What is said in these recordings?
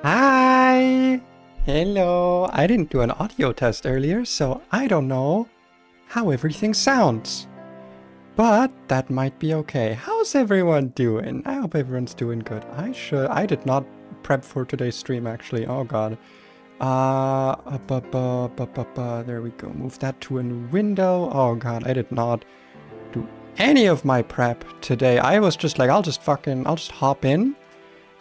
Hi! Hello! I didn't do an audio test earlier, so I don't know how everything sounds. But that might be okay. How's everyone doing? I hope everyone's doing good. I did not prep for today's stream actually. Oh god. There we go. Move that to a new window. Oh god, I did not do any of my prep today. I was just like, I'll just hop in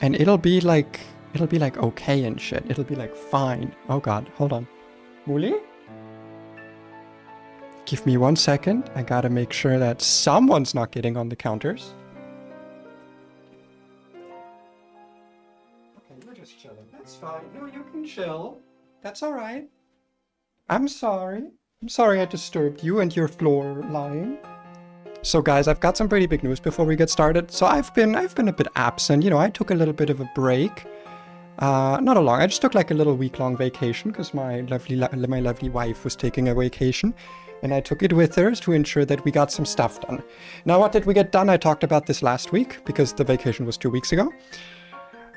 and it'll be like okay and shit. It'll be like fine. Oh god, hold on. Muli? Give me 1 second. I gotta make sure that someone's not getting on the counters. Okay, we're just chilling. That's fine. No, you can chill. That's alright. I'm sorry. I'm sorry I disturbed you and your floor lying. So guys, I've got some pretty big news before we get started. So I've been a bit absent. You know, I took a little bit of a break. Not a long. I just took like a little week-long vacation because my lovely wife was taking a vacation. And I took it with her to ensure that we got some stuff done. Now, what did we get done? I talked about this last week because the vacation was 2 weeks ago.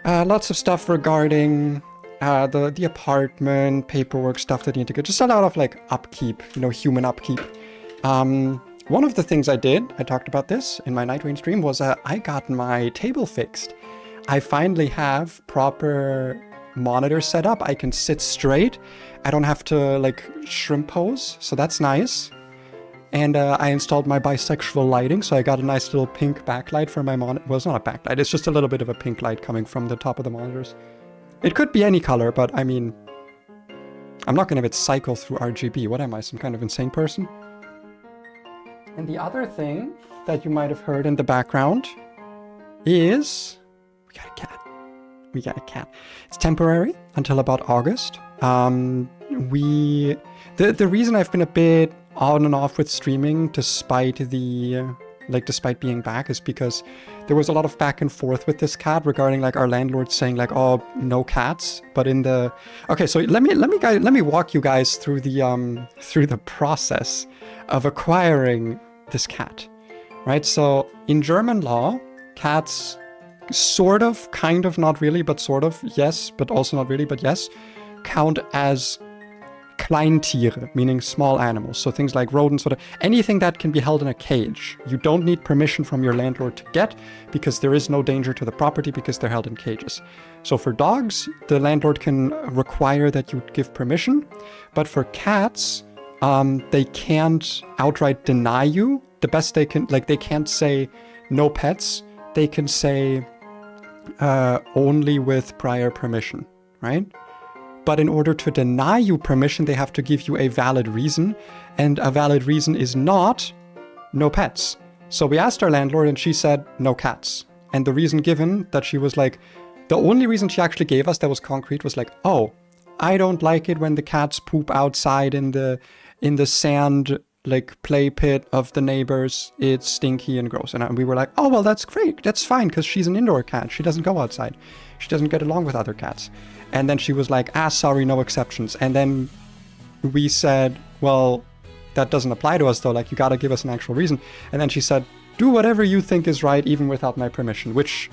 Lots of stuff regarding the apartment, paperwork, stuff that you need to get. Just a lot of like upkeep, you know, human upkeep. One of the things I did, I talked about this in my Night Rain stream, was I got my table fixed. I finally have proper monitor set up. I can sit straight. I don't have to like shrimp pose, so that's nice. And I installed my bisexual lighting, so I got a nice little pink backlight for my monitor. Well, it's not a backlight, it's just a little bit of a pink light coming from the top of the monitors. It could be any color, but I mean, I'm not gonna have it cycle through RGB. What am I, some kind of insane person? And the other thing that you might have heard in the background is we got a cat. We got a cat. It's temporary until about August. The reason I've been a bit on and off with streaming despite being back is because there was a lot of back and forth with this cat regarding like our landlord saying like, oh, no cats. But okay, so let me walk you guys through the process of acquiring this cat, right? So in German law, cats sort of, kind of, not really, but sort of, yes, but also not really, but yes, count as Kleintiere, meaning small animals. So things like rodents, anything that can be held in a cage. You don't need permission from your landlord to get, because there is no danger to the property because they're held in cages. So for dogs, the landlord can require that you give permission, but for cats, they can't outright deny you. The best they can, like, they can't say no pets. They can say only with prior permission, right? But in order to deny you permission, they have to give you a valid reason. And a valid reason is not no pets. So we asked our landlord and she said no cats. And the reason given that she was like, the only reason she actually gave us that was concrete was like, oh, I don't like it when the cats poop outside in the sand, like play pit of the neighbors. It's stinky and gross. And we were like, oh, well, that's great. That's fine, because she's an indoor cat. She doesn't go outside. She doesn't get along with other cats. And then she was like, sorry, no exceptions. And then we said, well, that doesn't apply to us though. Like, you got to give us an actual reason. And then she said, do whatever you think is right, even without my permission, which,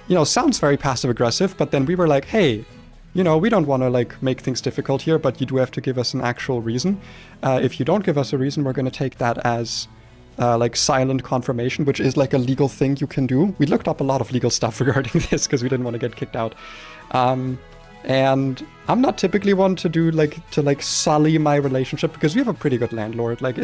you know, sounds very passive aggressive. But then we were like, hey, you know, we don't want to like make things difficult here, but you do have to give us an actual reason. If you don't give us a reason, we're going to take that as like silent confirmation, which is like a legal thing you can do. We looked up a lot of legal stuff regarding this because we didn't want to get kicked out. And I'm not typically one to do like sully my relationship because we have a pretty good landlord. Like,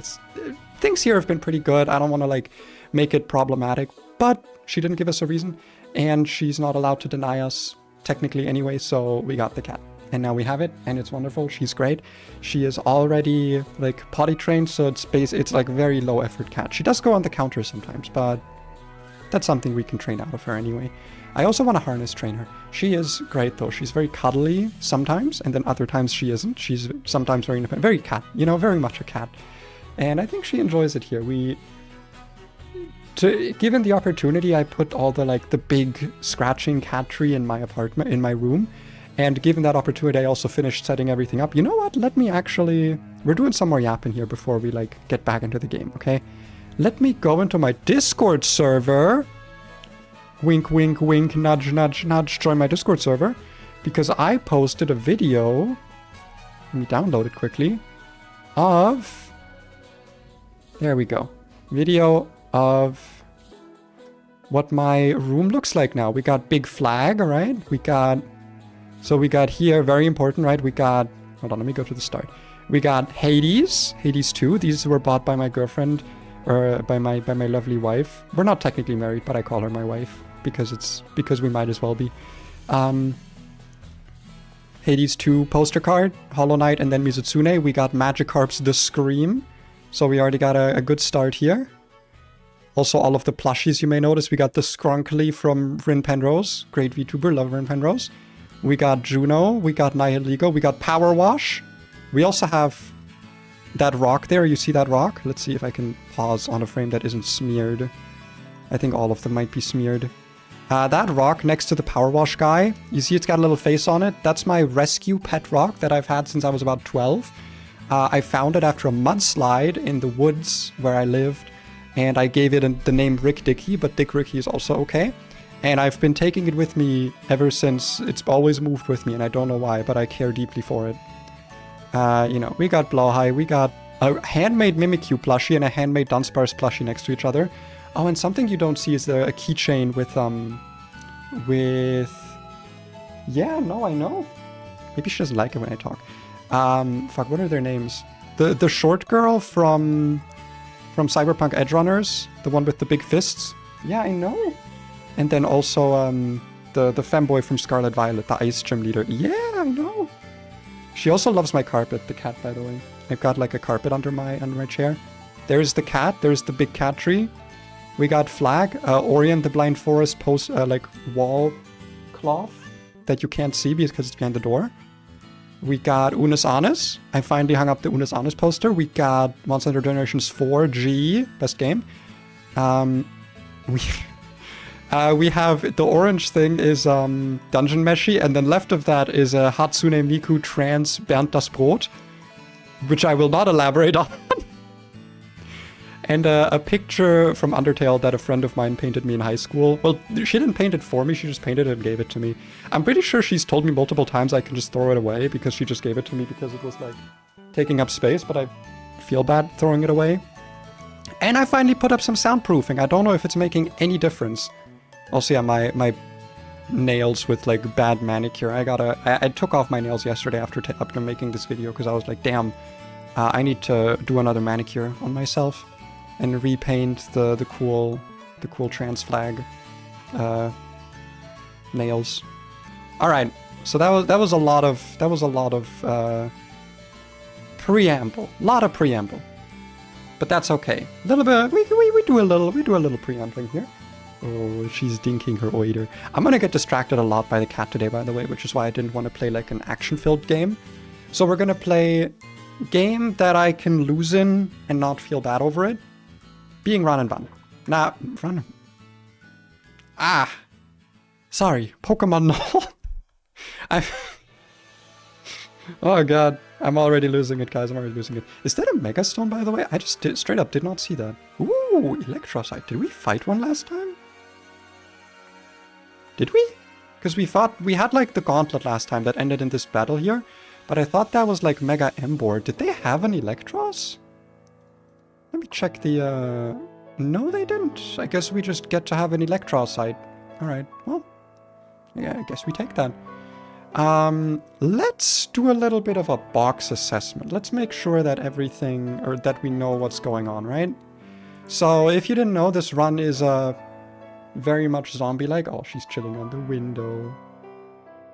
things here have been pretty good. I don't want to like make it problematic, but she didn't give us a reason and she's not allowed to deny us technically anyway, so we got the cat. And now we have it, and it's wonderful. She's great. She is already like potty trained, so it's like very low effort cat. She does go on the counter sometimes, but that's something we can train out of her anyway. I also want to harness train her. She is great though. She's very cuddly sometimes, and then other times she isn't. She's sometimes very independent, very cat, you know, very much a cat. And I think she enjoys it here. Given the opportunity, I put all the big scratching cat tree in my apartment, in my room. And given that opportunity, I also finished setting everything up. You know what? We're doing some more yapping here before we like get back into the game, okay? Let me go into my Discord server. Wink, wink, wink, nudge, nudge, nudge. Join my Discord server. because I posted a video, let me download it quickly, of, there we go, video of what my room looks like now. We got big flag, right? We got here, very important, right? We got, hold on, let me go to the start. We got Hades 2. These were bought by my girlfriend, or by my lovely wife. We're not technically married, but I call her my wife because we might as well be. Hades 2 poster card, Hollow Knight, and then Mizutsune. We got Magikarp's The Scream. So we already got a good start here. Also, all of the plushies you may notice. We got the Skrunkly from Rin Penrose. Great VTuber, love Rin Penrose. We got Juno. We got Nihiligo. We got Power Wash. We also have that rock there. You see that rock? Let's see if I can pause on a frame that isn't smeared. I think all of them might be smeared. That rock next to the Power Wash guy, you see it's got a little face on it. That's my rescue pet rock that I've had since I was about 12. I found it after a mudslide in the woods where I lived, and I gave it the name Rick Dickey, but Dick Ricky is also okay. And I've been taking it with me ever since. It's always moved with me, and I don't know why, but I care deeply for it. You know, we got Blowhigh, we got a handmade Mimikyu plushie and a handmade Dunsparce plushie next to each other. Oh, and something you don't see is a keychain with, yeah, no, I know. Maybe she doesn't like it when I talk. Fuck, what are their names? The short girl from Cyberpunk Edgerunners, the one with the big fists. Yeah, I know. And then also, the femboy from Scarlet Violet, the ice gym leader. Yeah, I know. She also loves my carpet, the cat, by the way. I've got like a carpet under my chair. There's the cat. There's the big cat tree. We got Flag, Orion, the Blind Forest like wall cloth that you can't see because it's behind the door. We got Unus Annus. I finally hung up the Unus Annus poster. We got Monster Hunter Generations 4 G, best game. We have the orange thing is Dungeon Meshi, and then left of that is a Hatsune Miku trans Bernd das Brot, which I will not elaborate on. And a picture from Undertale that a friend of mine painted me in high school. Well, she didn't paint it for me, she just painted it and gave it to me. I'm pretty sure she's told me multiple times I can just throw it away because she just gave it to me because it was like taking up space, but I feel bad throwing it away. And I finally put up some soundproofing. I don't know if it's making any difference. Also, yeah, my nails with like bad manicure. I took off my nails yesterday after making this video because I was like, damn, I need to do another manicure on myself and repaint the cool trans flag nails. All right, so that was a lot of preamble, but that's okay. A little bit, we do a little preambling here. Oh, she's dinking her oider. I'm gonna get distracted a lot by the cat today, by the way, which is why I didn't want to play like an action-filled game. So we're gonna play a game that I can lose in and not feel bad over it. Being run and run. Nah, run. Ah. Sorry, Pokemon Null. Oh god, I'm already losing it, guys. I'm already losing it. Is that a Megastone, by the way? I just straight up did not see that. Ooh, Electrocyte. Did we fight one last time? Did we? Because we had like the gauntlet last time that ended in this battle here, but I thought that was like Mega Emboar. Did they have an Electros? Let me check the, no they didn't. I guess we just get to have an Electrocyte. Alright, well, yeah, I guess we take that. Let's do a little bit of a box assessment. Let's make sure that everything, or that we know what's going on, right? So, if you didn't know, this run is, very much zombie-like. Oh, she's chilling on the window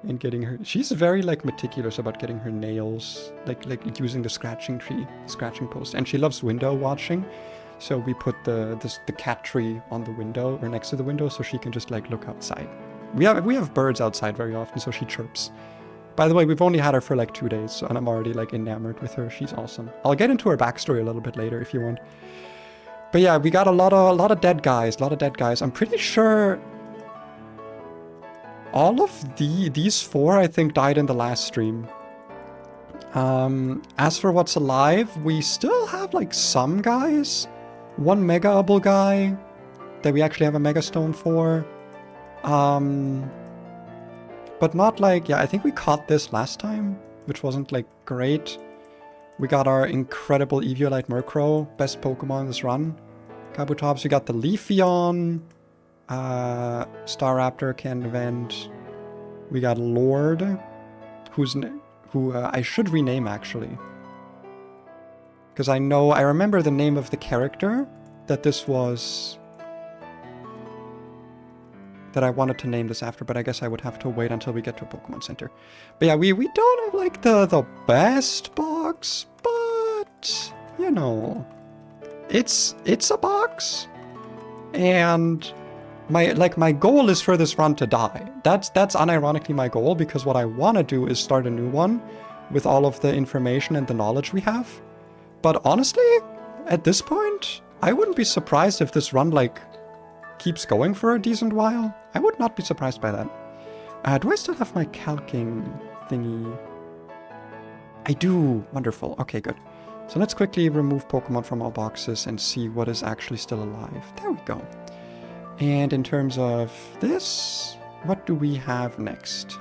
and getting her... She's very, like, meticulous about getting her nails, like using the scratching post. And she loves window watching. So we put the cat tree on the window, or next to the window, so she can just, like, look outside. We have birds outside very often, so she chirps. By the way, we've only had her for, like, 2 days, and I'm already, like, enamored with her. She's awesome. I'll get into her backstory a little bit later if you want. But yeah, we got a lot of dead guys, I'm pretty sure all of these 4, I think, died in the last stream. As for what's alive, we still have, like, some guys. One Mega-Ubble guy that we actually have a Megastone for. But not like, yeah, I think we caught this last time, which wasn't like great. We got our incredible Eviolite Murkrow, best Pokemon this run. Kabutops, we got the Leafeon, Staraptor, Candevent. We got Lord, who I should rename actually. Because I remember the name of the character that this was, that I wanted to name this after, but I guess I would have to wait until we get to a Pokemon Center. But yeah, we don't have like the best box, but you know, it's a box, and my goal is for this run to die. That's unironically my goal, because what I want to do is start a new one with all of the information and the knowledge we have. But honestly, at this point, I wouldn't be surprised if this run like keeps going for a decent while. I would not be surprised by that. Do I still have my calcing thingy? I do. Wonderful. Okay, good. So let's quickly remove Pokemon from our boxes and see what is actually still alive. There we go. And in terms of this, what do we have next?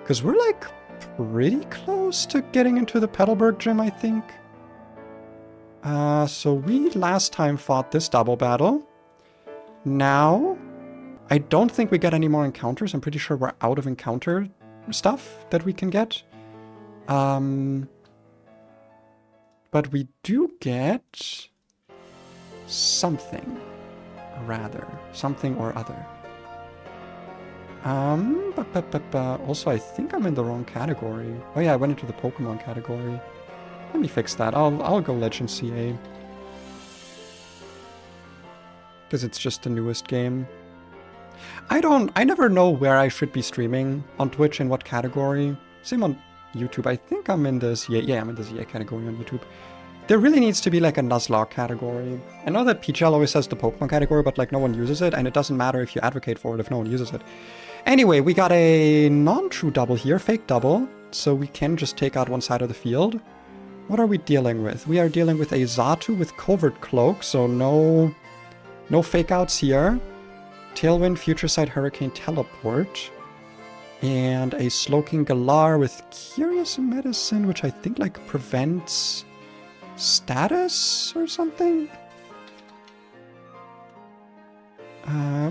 Because we're like pretty close to getting into the Petalburg gym, I think. So we last time fought this double battle. Now, I don't think we get any more encounters. I'm pretty sure we're out of encounter stuff that we can get. But we do get something, rather. Something or other. Also, I think I'm in the wrong category. Oh yeah, I went into the Pokemon category. Let me fix that. I'll go Legend CA. Because it's just the newest game. I never know where I should be streaming on Twitch, in what category. Same on YouTube. I think I'm in the ZA. Yeah, I'm in the ZA category on YouTube. There really needs to be like a Nuzlocke category. I know that PGL always says the Pokemon category, but like no one uses it, and it doesn't matter if you advocate for it if no one uses it. Anyway, we got a non-true double here, fake double, so we can just take out one side of the field. What are we dealing with? We are dealing with a Xatu with Covert Cloak, so no fake outs here. Tailwind, Future Sight, Hurricane, Teleport. And a Slowking Galar with Curious Medicine, which I think like prevents status or something?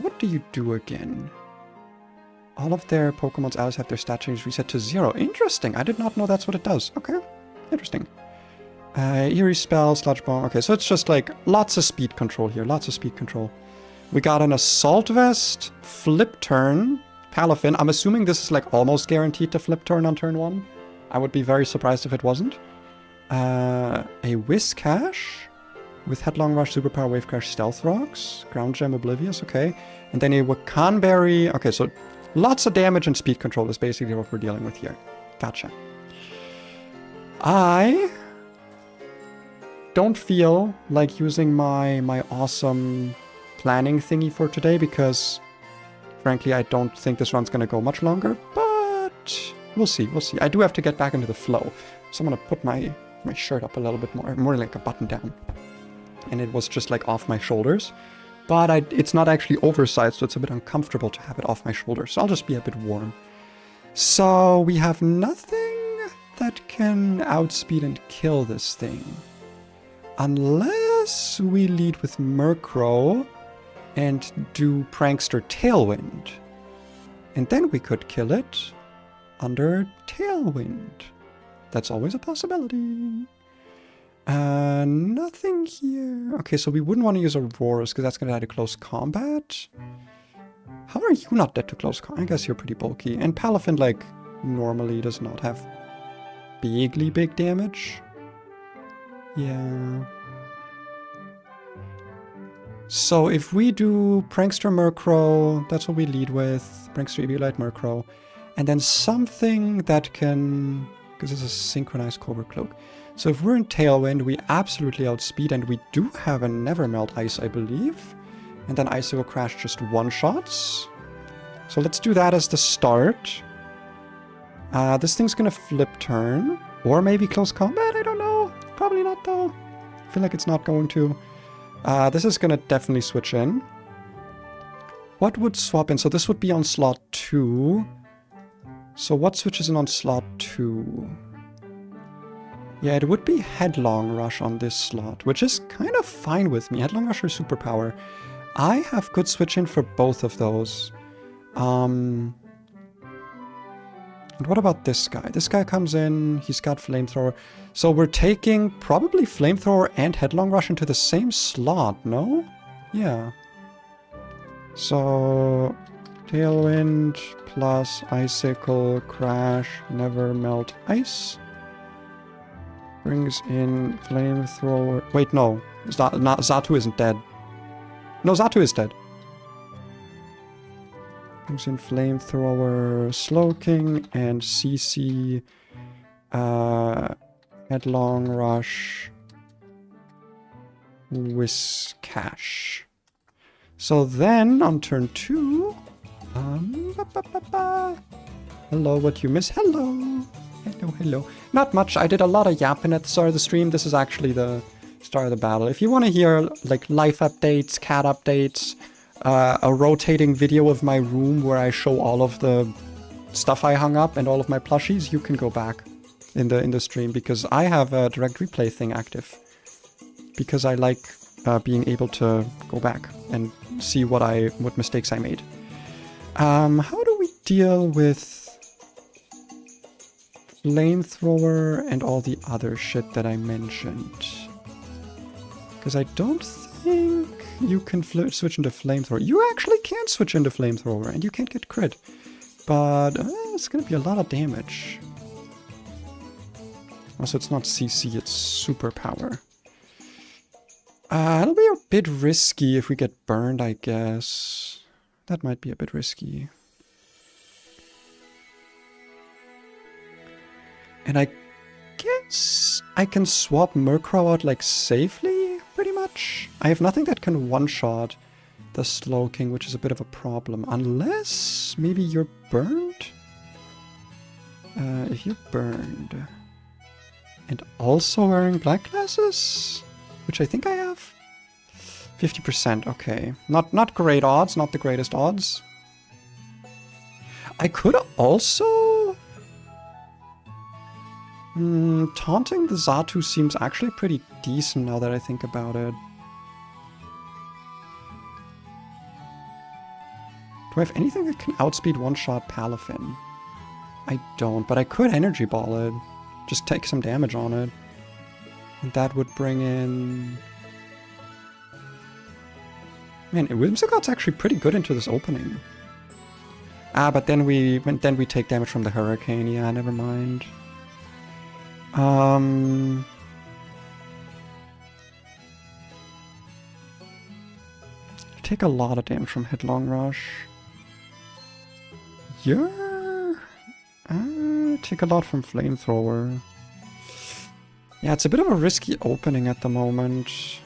What do you do again? All of their Pokemon's allies have their stat change reset to 0. Interesting. I did not know that's what it does. Okay. Interesting. Eerie Spell, Sludge Bomb. Okay, so it's just like lots of speed control here. Lots of speed control. We got an Assault Vest, Flip Turn, Palafin. I'm assuming this is like almost guaranteed to Flip Turn on turn 1. I would be very surprised if it wasn't. A Whiscash with Headlong Rush, Superpower, Wave Crash, Stealth Rocks, Ground Gem, Oblivious. Okay. And then a Wakanberry. Okay, so lots of damage and speed control is basically what we're dealing with here. Gotcha. I don't feel like using my awesome planning thingy for today because, frankly, I don't think this run's going to go much longer, but we'll see, we'll see. I do have to get back into the flow, so I'm going to put my shirt up a little bit more like a button down. And it was just like off my shoulders, but it's not actually oversized, so it's a bit uncomfortable to have it off my shoulders, so I'll just be a bit warm. So we have nothing that can outspeed and kill this thing. Unless we lead with Murkrow and do Prankster Tailwind. And then we could kill it under Tailwind. That's always a possibility. Nothing here. Okay, so we wouldn't want to use Auroras because that's going to die to close combat. How are you not dead to close combat? I guess you're pretty bulky. And Palafin, like, normally does not have big damage. Yeah. So if we do Prankster Murkrow, that's what we lead with. Prankster Eviolite Murkrow. And then something that can... because it's a synchronized Cobra Cloak. So if we're in Tailwind, we absolutely outspeed, and we do have a Nevermelt Ice, I believe. And then Icicle Crash just one-shots. So let's do that as the start. This thing's gonna flip turn. Or maybe close combat, I don't know. Probably not, though. I feel like it's not going to. This is gonna definitely switch in. What would swap in? So this would be on slot 2. So what switches in on slot 2? Yeah, it would be Headlong Rush on this slot, which is kind of fine with me. Headlong Rush or Superpower. I have good switch in for both of those. And what about this guy? This guy comes in, he's got Flamethrower. So we're taking probably Flamethrower and Headlong Rush into the same slot, no? Yeah. So Tailwind plus Icicle, Crash, Never Melt Ice. Brings in Flamethrower. Wait, no. Xatu isn't dead. No, Xatu is dead. Brings in Flamethrower, Slowking, and CC. Headlong Rush. Whiskash. So then, on turn 2... Hello, what you miss? Hello! Hello, hello. Not much. I did a lot of yapping at the start of the stream. This is actually the start of the battle. If you want to hear like life updates, cat updates, a rotating video of my room where I show all of the stuff I hung up and all of my plushies, you can go back in the stream because I have a direct replay thing active. Because I like being able to go back and see what mistakes I made. How do we deal with Flamethrower and all the other shit that I mentioned? Because I don't think you can switch into Flamethrower. You actually can switch into Flamethrower and you can't get crit. But it's going to be a lot of damage. Also, it's not CC, it's Superpower. It'll be a bit risky if we get burned, I guess. That might be a bit risky. And I guess I can swap Murkrow out like safely, pretty much. I have nothing that can one-shot the Slowking, which is a bit of a problem. Unless maybe you're burned? If you're burned. And also wearing black glasses? Which I think I have. 50%, okay. Not great odds, not the greatest odds. I could also... taunting the Xatu seems actually pretty decent now that I think about it. Do I have anything that can outspeed one-shot Palafin? I don't, but I could Energy Ball it. Just take some damage on it. And that would bring in... Man, Whimsicott's actually pretty good into this opening. Ah, but then we take damage from the Hurricane. Yeah, never mind. Take a lot of damage from Headlong Rush. Yeah. Take a lot from Flamethrower. Yeah, it's a bit of a risky opening at the moment.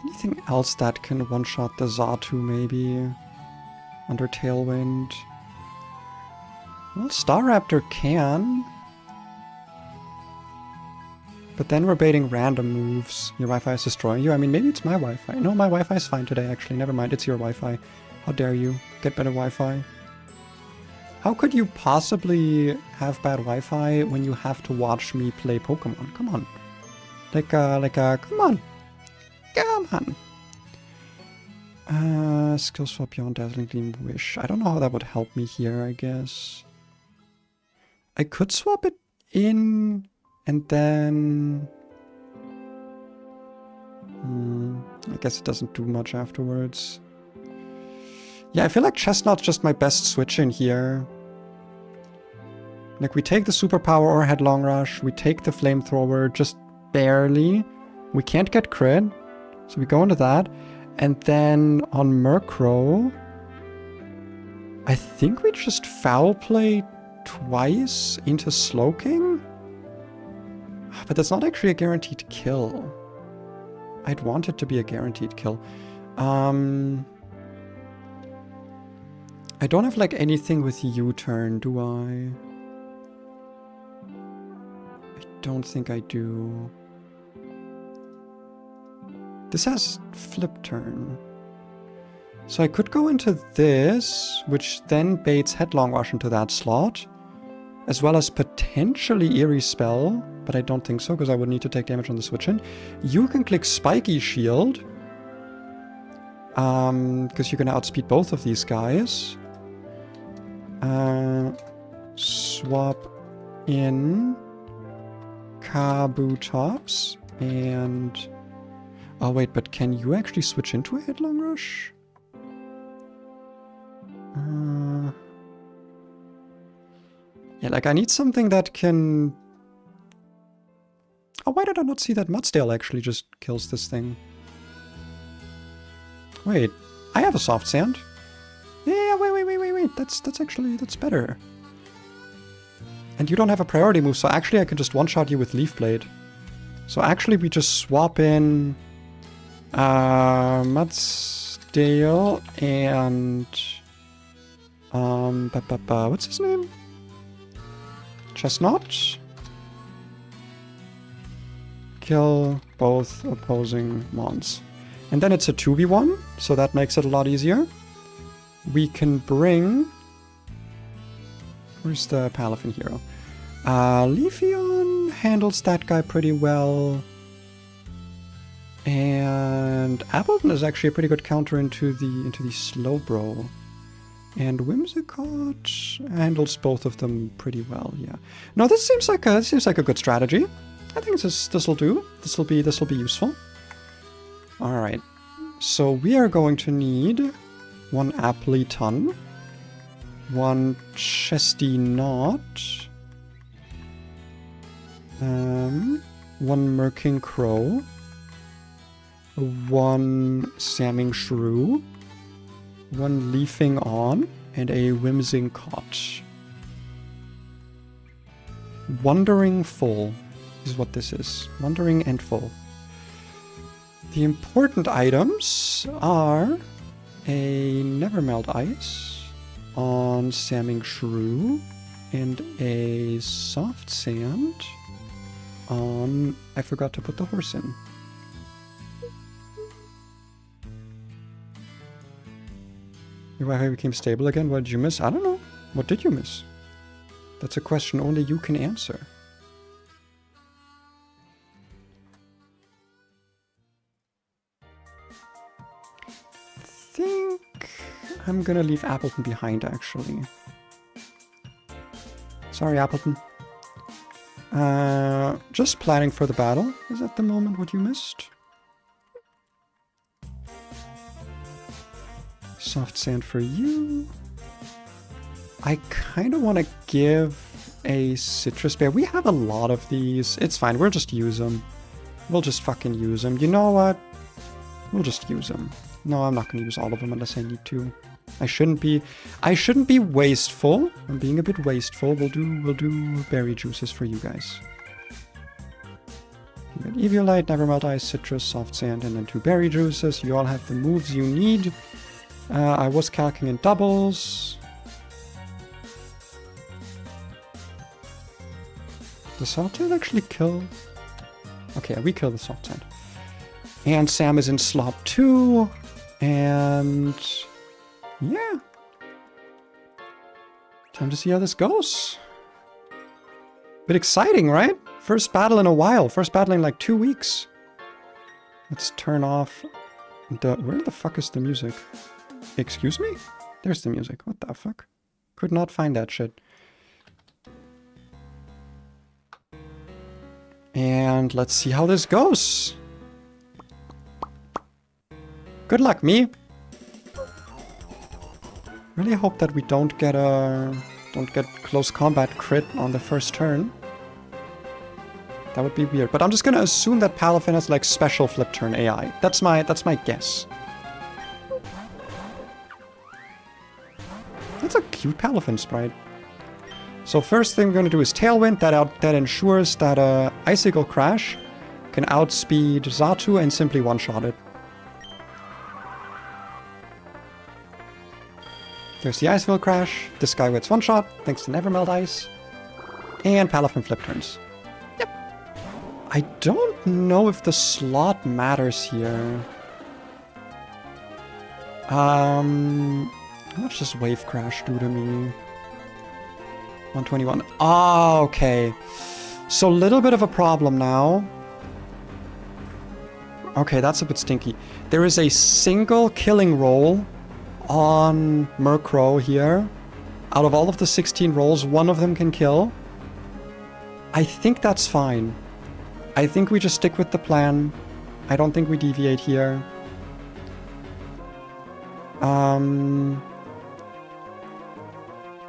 Anything else that can one-shot the Xatu, maybe? Under Tailwind. Well, Staraptor can. But then we're baiting random moves. Your Wi-Fi is destroying you. I mean, maybe it's my Wi-Fi. No, my Wi-Fi is fine today, actually. Never mind, it's your Wi-Fi. How dare you. Get better Wi-Fi. How could you possibly have bad Wi-Fi when you have to watch me play Pokemon? Come on. Come on. Come on. Skill swap beyond Dazzling Gleam Wish. I don't know how that would help me here, I guess. I could swap it in and then... I guess it doesn't do much afterwards. Yeah, I feel like Chestnut's just my best switch in here. Like, we take the Superpower or Headlong Rush, we take the Flamethrower just barely. We can't get crit, so we go into that. And then on Murkrow, I think we just Foul Play twice into Slowking? But that's not actually a guaranteed kill. I'd want it to be a guaranteed kill. I don't have like anything with U-turn, do I? I don't think I do. This has flip turn. So I could go into this, which then baits Headlong Rush into that slot, as well as potentially Eerie Spell, but I don't think so, because I would need to take damage on the switch in. You can click Spiky Shield, because you can outspeed both of these guys. Swap in Kabutops, and... Oh wait, but can you actually switch into a Headlong Rush? Yeah, like I need something that can... Oh, why did I not see that Mudsdale actually just kills this thing? Wait, I have a Soft Sand. Yeah, wait. That's better. And you don't have a priority move, so actually I can just one-shot you with Leaf Blade. So actually we just swap in Mudsdale and what's his name? Chestnut? Kill both opposing mons. And then it's a 2v1, so that makes it a lot easier. We can bring... Where's the Palafin hero? Leafeon handles that guy pretty well. And Appleton is actually a pretty good counter into the Slowbro. And Whimsicott handles both of them pretty well, yeah. No, this seems like a good strategy. I think this'll do. This'll be useful. Alright. So we are going to need one Appleton, one Chesty Knot, one Murking Crow, one Samming Shrew, one Leafing On, and a Whimsicott. Wandering Full is what this is. Wandering and Full. The important items are a Nevermelt Ice on Samming Shrew and a Soft Sand on... I forgot to put the horse in. Why became stable again? What did you miss? I don't know. What did you miss? That's a question only you can answer. I think I'm gonna leave Appleton behind, actually. Sorry, Appleton. Just planning for the battle is at the moment what you missed. Soft Sand for you. I kind of want to give a Citrus Bear. We have a lot of these. It's fine. We'll just use them. We'll just fucking use them. You know what? We'll just use them. No, I'm not going to use all of them unless I need to. I shouldn't be wasteful. I'm being a bit wasteful. We'll do berry juices for you guys. You got Eviolite, Nevermelt Ice, Citrus, Soft Sand, and then 2 berry juices. You all have the moves you need. I was calcing in doubles. The Salt Sand actually kill? Okay, we kill the Salt Sand. And Sam is in slot 2. And... yeah. Time to see how this goes. Bit exciting, right? First battle in a while. First battle in like 2 weeks. Let's turn off the... Where the fuck is the music? Excuse me? There's the music. What the fuck? Could not find that shit. And let's see how this goes. Good luck, me. Really hope that we don't get close combat crit on the first turn. That would be weird. But I'm just gonna assume that Palafin has like special flip turn AI. That's my guess. That's a cute Palafin sprite. So first thing we're going to do is Tailwind. That ensures that Icicle Crash can outspeed Xatu and simply one-shot it. There's the Icicle Crash. This guy gets one-shot thanks to Nevermelt Ice. And Palafin flip turns. Yep. I don't know if the slot matters here. How much does Wave Crash do to me? 121. Ah, okay. So a little bit of a problem now. Okay, that's a bit stinky. There is a single killing roll on Murkrow here. Out of all of the 16 rolls, one of them can kill. I think that's fine. I think we just stick with the plan. I don't think we deviate here.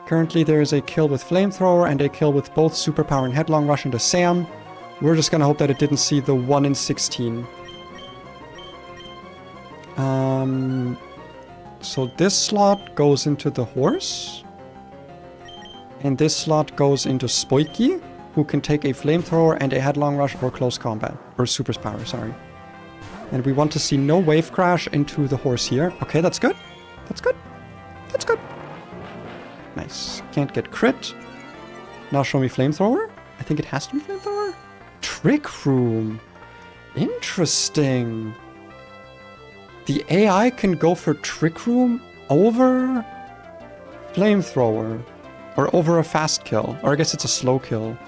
Currently there is a kill with Flamethrower and a kill with both Superpower and Headlong Rush into Sam. We're just gonna hope that it didn't see the 1 in 16. So this slot goes into the horse. And this slot goes into Spoiky, who can take a Flamethrower and a Headlong Rush or Close Combat. Or Super Power, sorry. And we want to see no Wave Crash into the horse here. Okay, that's good. That's good. That's good. Nice. Can't get crit. Now show me Flamethrower. I think it has to be Flamethrower. Trick Room. Interesting. The AI can go for Trick Room over Flamethrower. Or over a fast kill. Or I guess it's a slow kill.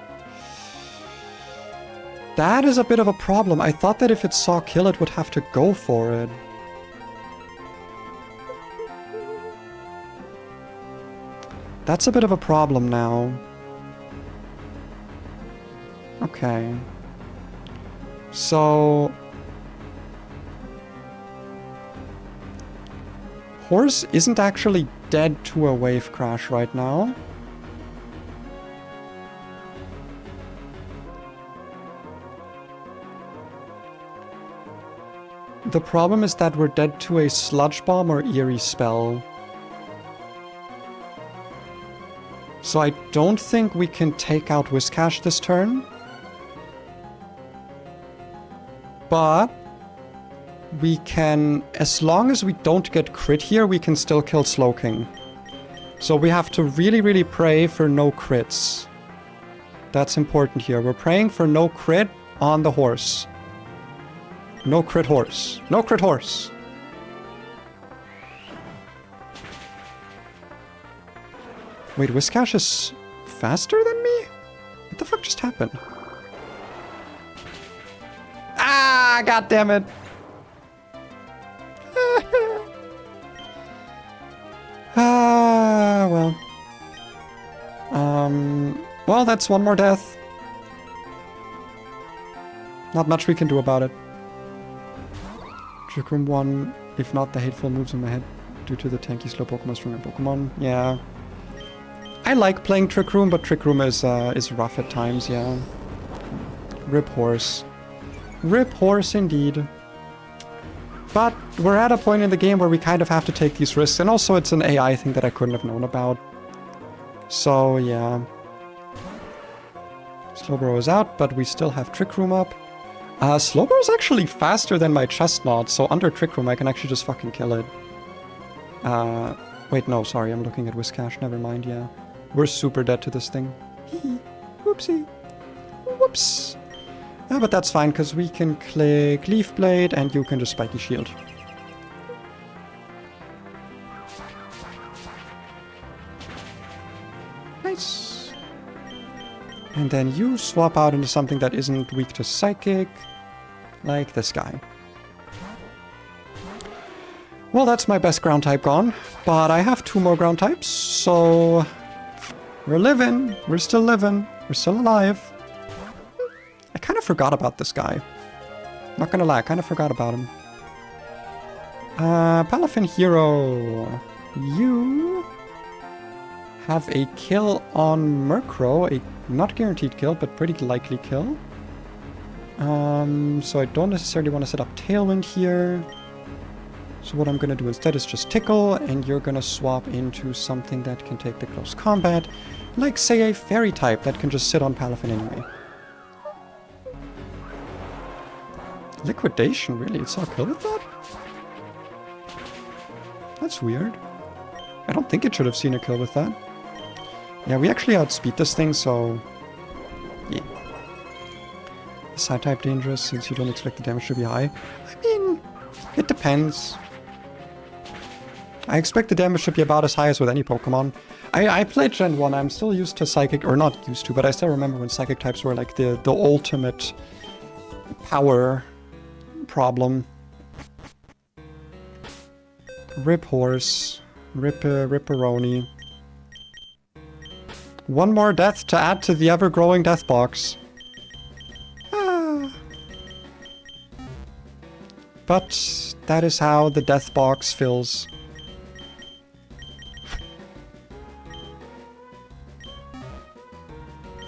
That is a bit of a problem. I thought that if it saw kill, it would have to go for it. That's a bit of a problem now. Okay. So... Horse isn't actually dead to a Wave Crash right now. The problem is that we're dead to a Sludge Bomb or Eerie Spell. So I don't think we can take out Whiscash this turn. But we can, as long as we don't get crit here, we can still kill Slowking. So we have to really, really pray for no crits. That's important here. We're praying for no crit on the horse. No crit horse. No crit horse. Wait, Whiscash is faster than me? What the fuck just happened? Ah, god damn it. Ah, well. Well, that's one more death. Not much we can do about it. Trick Room 1, if not the hateful moves in my head due to the tanky slow Pokemon, stronger Pokemon. Yeah. I like playing Trick Room, but Trick Room is rough at times, yeah. Rip Horse. Rip Horse indeed. But we're at a point in the game where we kind of have to take these risks, and also it's an AI thing that I couldn't have known about. So, yeah. Slowbro is out, but we still have Trick Room up. Slowbro is actually faster than my Chestnut, so under Trick Room I can actually just fucking kill it. Wait, no, sorry, I'm looking at Whiscash, never mind, yeah. We're super dead to this thing. Hee. Whoopsie. Whoops. Yeah, but that's fine, because we can click Leaf Blade, and you can just Spiky Shield. Nice. And then you swap out into something that isn't weak to Psychic, like this guy. Well, that's my best ground type gone, but I have 2 more ground types, so... We're living, we're still living, we're still alive. I kind of forgot about this guy. Not gonna lie, I kind of forgot about him. Palafin Hero. You have a kill on Murkrow, a not guaranteed kill, but pretty likely kill. So I don't necessarily want to set up Tailwind here. So what I'm going to do instead is just Tickle, and you're going to swap into something that can take the close combat, like say a Fairy type that can just sit on Palafin anyway. Liquidation, really? It saw a kill with that? That's weird. I don't think it should have seen a kill with that. Yeah, we actually outspeed this thing, so... yeah. Side type dangerous since you don't expect the damage to be high? I mean, it depends. I expect the damage to be about as high as with any Pokemon. I played Gen 1, I'm still used to Psychic, or not used to, but I still remember when Psychic types were like the ultimate power problem. Rip Horse, Ripperoni. One more death to add to the ever-growing death box. But that is how the death box fills.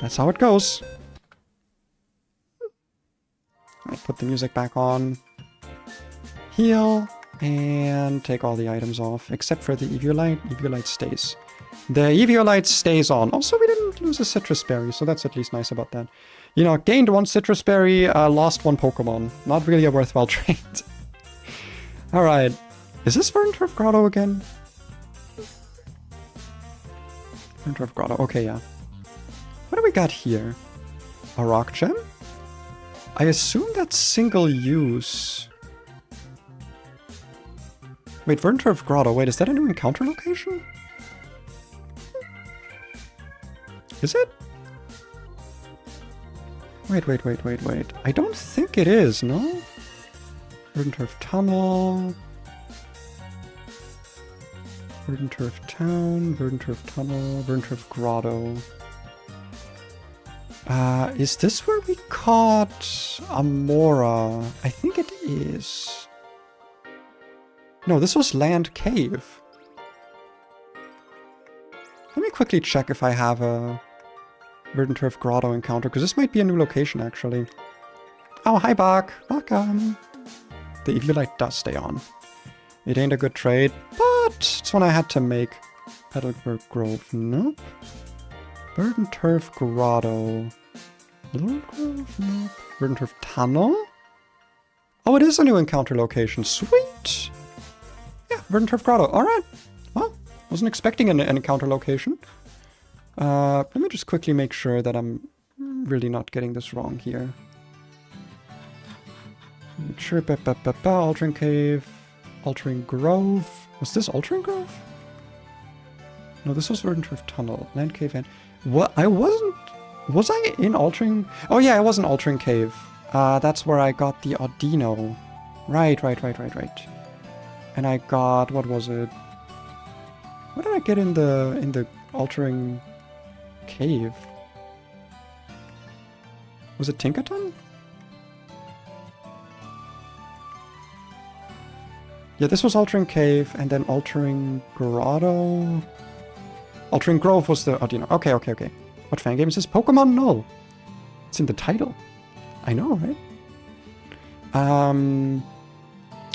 That's how it goes. I'll put the music back on. Heal. And take all the items off. Except for the Eviolite. Eviolite stays. The Eviolite stays on. Also, we didn't lose a Citrus Berry. So that's at least nice about that. You know, gained one Citrus Berry. Lost one Pokemon. Not really a worthwhile trade. Alright. Is this Verdanturf Grotto again? Verdanturf Grotto. Okay, yeah. What do we got here? A rock gem? I assume that's single use. Wait, Verdanturf Grotto. Wait, is that a new encounter location? Is it? Wait. I don't think it is, no? Verdanturf Tunnel. Verdanturf Town. Verdanturf Tunnel. Verdanturf Grotto. Is this where we caught Amora? I think it is. No, this was Land Cave. Let me quickly check if I have a Verdanturf Grotto encounter, because this might be a new location, actually. Oh, hi, Bach. Welcome. The Eviolite does stay on. It ain't a good trade, but it's one I had to make. Petalburg Grove, nope. Verdanturf Grotto. Little Grove, nope. Verdanturf Tunnel? Oh, it is a new encounter location. Sweet! Yeah, Verdanturf Grotto. Alright. Well, wasn't expecting an encounter location. Let me just quickly make sure that I'm really not getting this wrong here. Sure, Altering Cave. Altering Grove. Was this Altering Grove? No, this was Verdanturf Tunnel. Land Cave and... What? I wasn't... Was I in Altering... Oh yeah, I was in Altering Cave. That's where I got the Audino. Right. And I got... What was it? What did I get in the Altering Cave? Was it Tinkaton? Yeah, this was Altering Cave, and then Altering Grotto. Altering Grove was the Audino. Okay. What fan game is this? Pokemon Null. It's in the title. I know, right?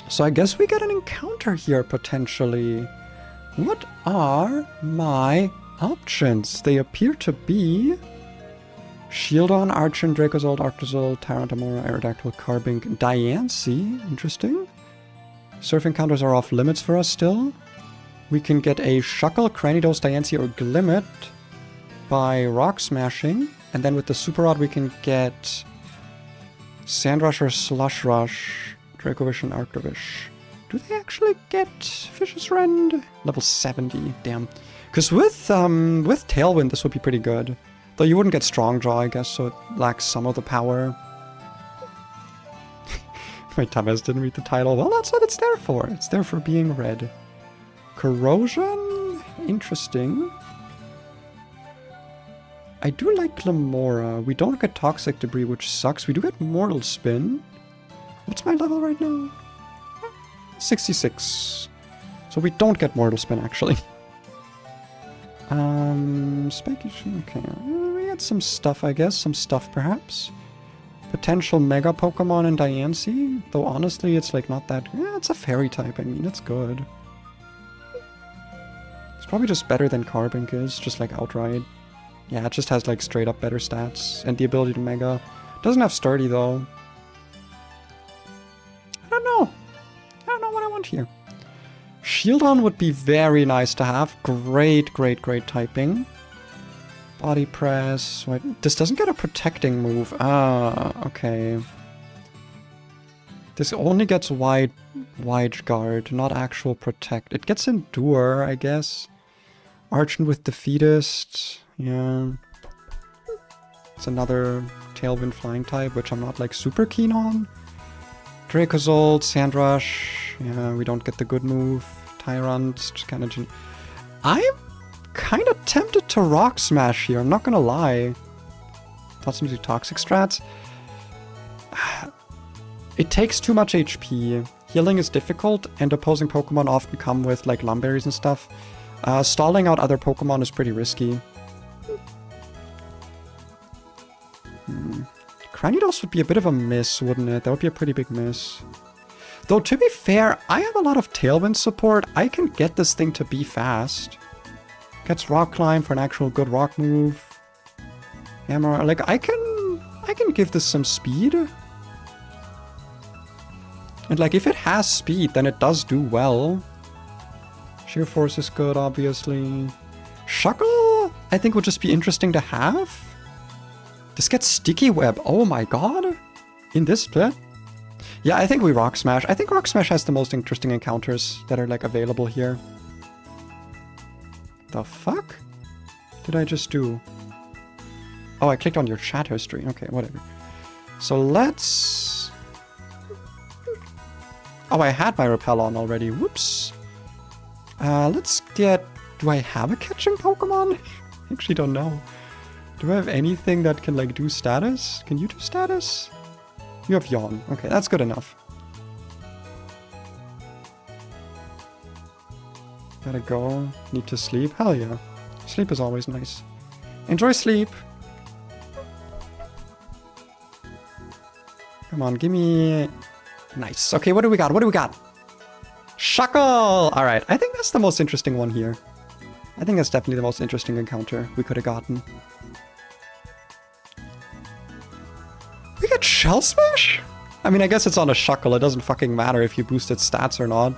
So I guess we get an encounter here, potentially. What are my options? They appear to be... Shieldon, Archon, Dracozolt, Arctozolt, Tarantamora, Aerodactyl, Carbink, Diancie. Interesting. Surf encounters are off limits for us still. We can get a Shuckle, Cranidos, Diancie, or Glimmet by Rock Smashing. And then with the Super Rod we can get Sandrush or Slush Rush, Dracovish and Arctovish. Do they actually get Vicious Rend? Level 70, damn. Because with Tailwind this would be pretty good. Though you wouldn't get Strong Jaw, I guess, so it lacks some of the power. My Tamas didn't read the title. Well, that's what it's there for. It's there for being read. Corrosion? Interesting. I do like Clamora. We don't get Toxic Debris, which sucks. We do get Mortal Spin. What's my level right now? 66. So we don't get Mortal Spin, actually. Spiky... Okay. We get some stuff, I guess. Some stuff, perhaps. Potential Mega Pokemon in Diancie. Though, honestly, it's like not that... Yeah, it's a Fairy type. I mean, it's good. It's probably just better than Carbink is. Just like outright. Yeah, it just has like straight up better stats. And the ability to Mega. Doesn't have Sturdy, though. I don't know. I don't know what I want here. Shieldon would be very nice to have. Great typing. Body press. Wait, this doesn't get a protecting move. Ah, okay. This only gets wide guard, not actual protect. It gets endure, I guess. Archon with Defeatist. Yeah. It's another Tailwind flying type, which I'm not like super keen on. Dracozolt, Sandrush. Yeah, we don't get the good move. Tyrant, just kind of... I'm kind of tempted to Rock Smash here, I'm not gonna lie. Thoughts into Toxic strats? It takes too much HP. Healing is difficult, and opposing Pokemon often come with like Lumberries and stuff. Stalling out other Pokemon is pretty risky. Cranidos would be a bit of a miss, wouldn't it? That would be a pretty big miss. Though, to be fair, I have a lot of Tailwind support. I can get this thing to be fast. Gets Rock Climb for an actual good rock move. Hammer, like, I can give this some speed. And, like, if it has speed, then it does do well. Sheer Force is good, obviously. Shuckle, I think, would just be interesting to have. This gets Sticky Web. Oh my god. In this split? Yeah, I think we Rock Smash. I think Rock Smash has the most interesting encounters that are, like, available here. The fuck did I just do? Oh, I clicked on your chat history. Okay, whatever. So let's... Oh, I had my Repel on already. Whoops. Let's get... Do I have a catching Pokemon? I actually don't know. Do I have anything that can, like, do status? Can you do status? You have Yawn. Okay, that's good enough. Gotta go. Need to sleep. Hell yeah. Sleep is always nice. Enjoy sleep. Come on, give me... Nice. Okay, what do we got? What do we got? Shuckle! Alright, I think that's the most interesting one here. I think that's definitely the most interesting encounter we could have gotten. We get Shell Smash? I mean, I guess it's on a Shuckle. It doesn't fucking matter if you boost its stats or not.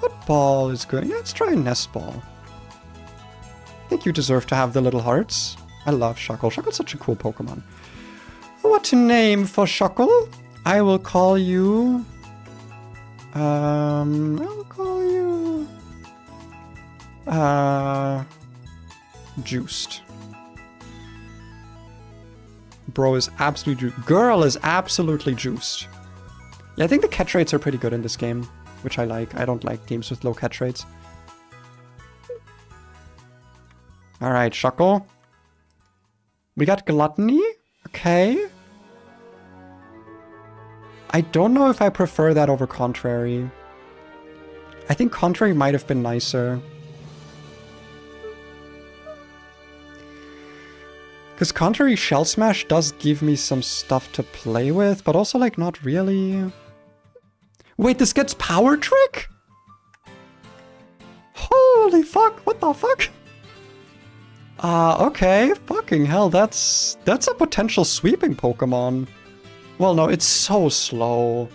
What ball is good? Yeah, let's try Nest Ball. I think you deserve to have the little hearts. I love Shuckle. Shuckle's such a cool Pokemon. What to name for Shuckle? I will call you... I'll call you... Juiced. Bro is absolutely juiced. Girl is absolutely juiced. Yeah, I think the catch rates are pretty good in this game, which I like. I don't like games with low catch rates. Alright, Shuckle. We got Gluttony. Okay. I don't know if I prefer that over Contrary. I think Contrary might have been nicer. Because Contrary Shell Smash does give me some stuff to play with, but also, like, not really. Wait, this gets Power Trick? Holy fuck, what the fuck? Okay, fucking hell, that's a potential sweeping Pokemon. Well, no, it's so slow.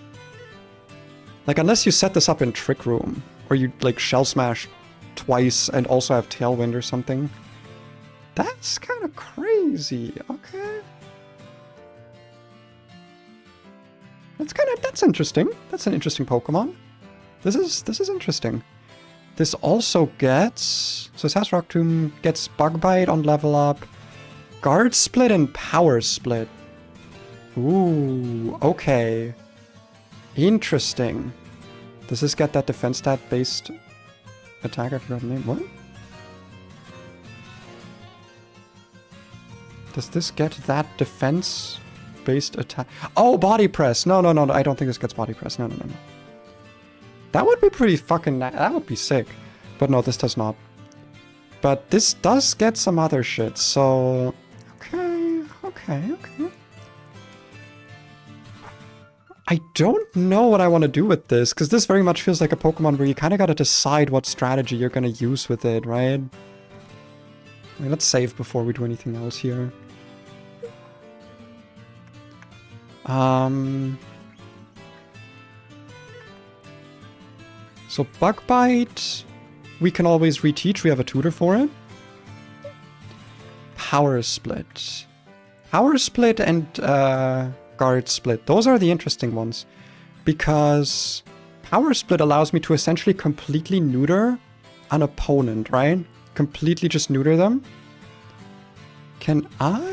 Like, unless you set this up in Trick Room, or you, like, Shell Smash twice and also have Tailwind or something. That's kind of crazy, okay. That's interesting. That's an interesting Pokemon. This is interesting. This also gets... So Sassrock Tomb gets Bug Bite on level up. Guard Split and Power Split. Ooh, okay. Interesting. Does this get that defense stat based attack? I forgot the name. What? Does this get that defense based attack? Oh, Body Press. No. I don't think this gets Body Press. No. That would be pretty fucking... That would be sick. But no, this does not. But this does get some other shit, so... Okay. I don't know what I want to do with this, because this very much feels like a Pokemon where you kind of got to decide what strategy you're going to use with it, right? I mean, let's save before we do anything else here. So Bug Bite, we can always reteach. We have a tutor for it. power split. Power split and guard split. Those are the interesting ones. Because power split allows me to essentially completely neuter an opponent, right? Completely just neuter them. Can I?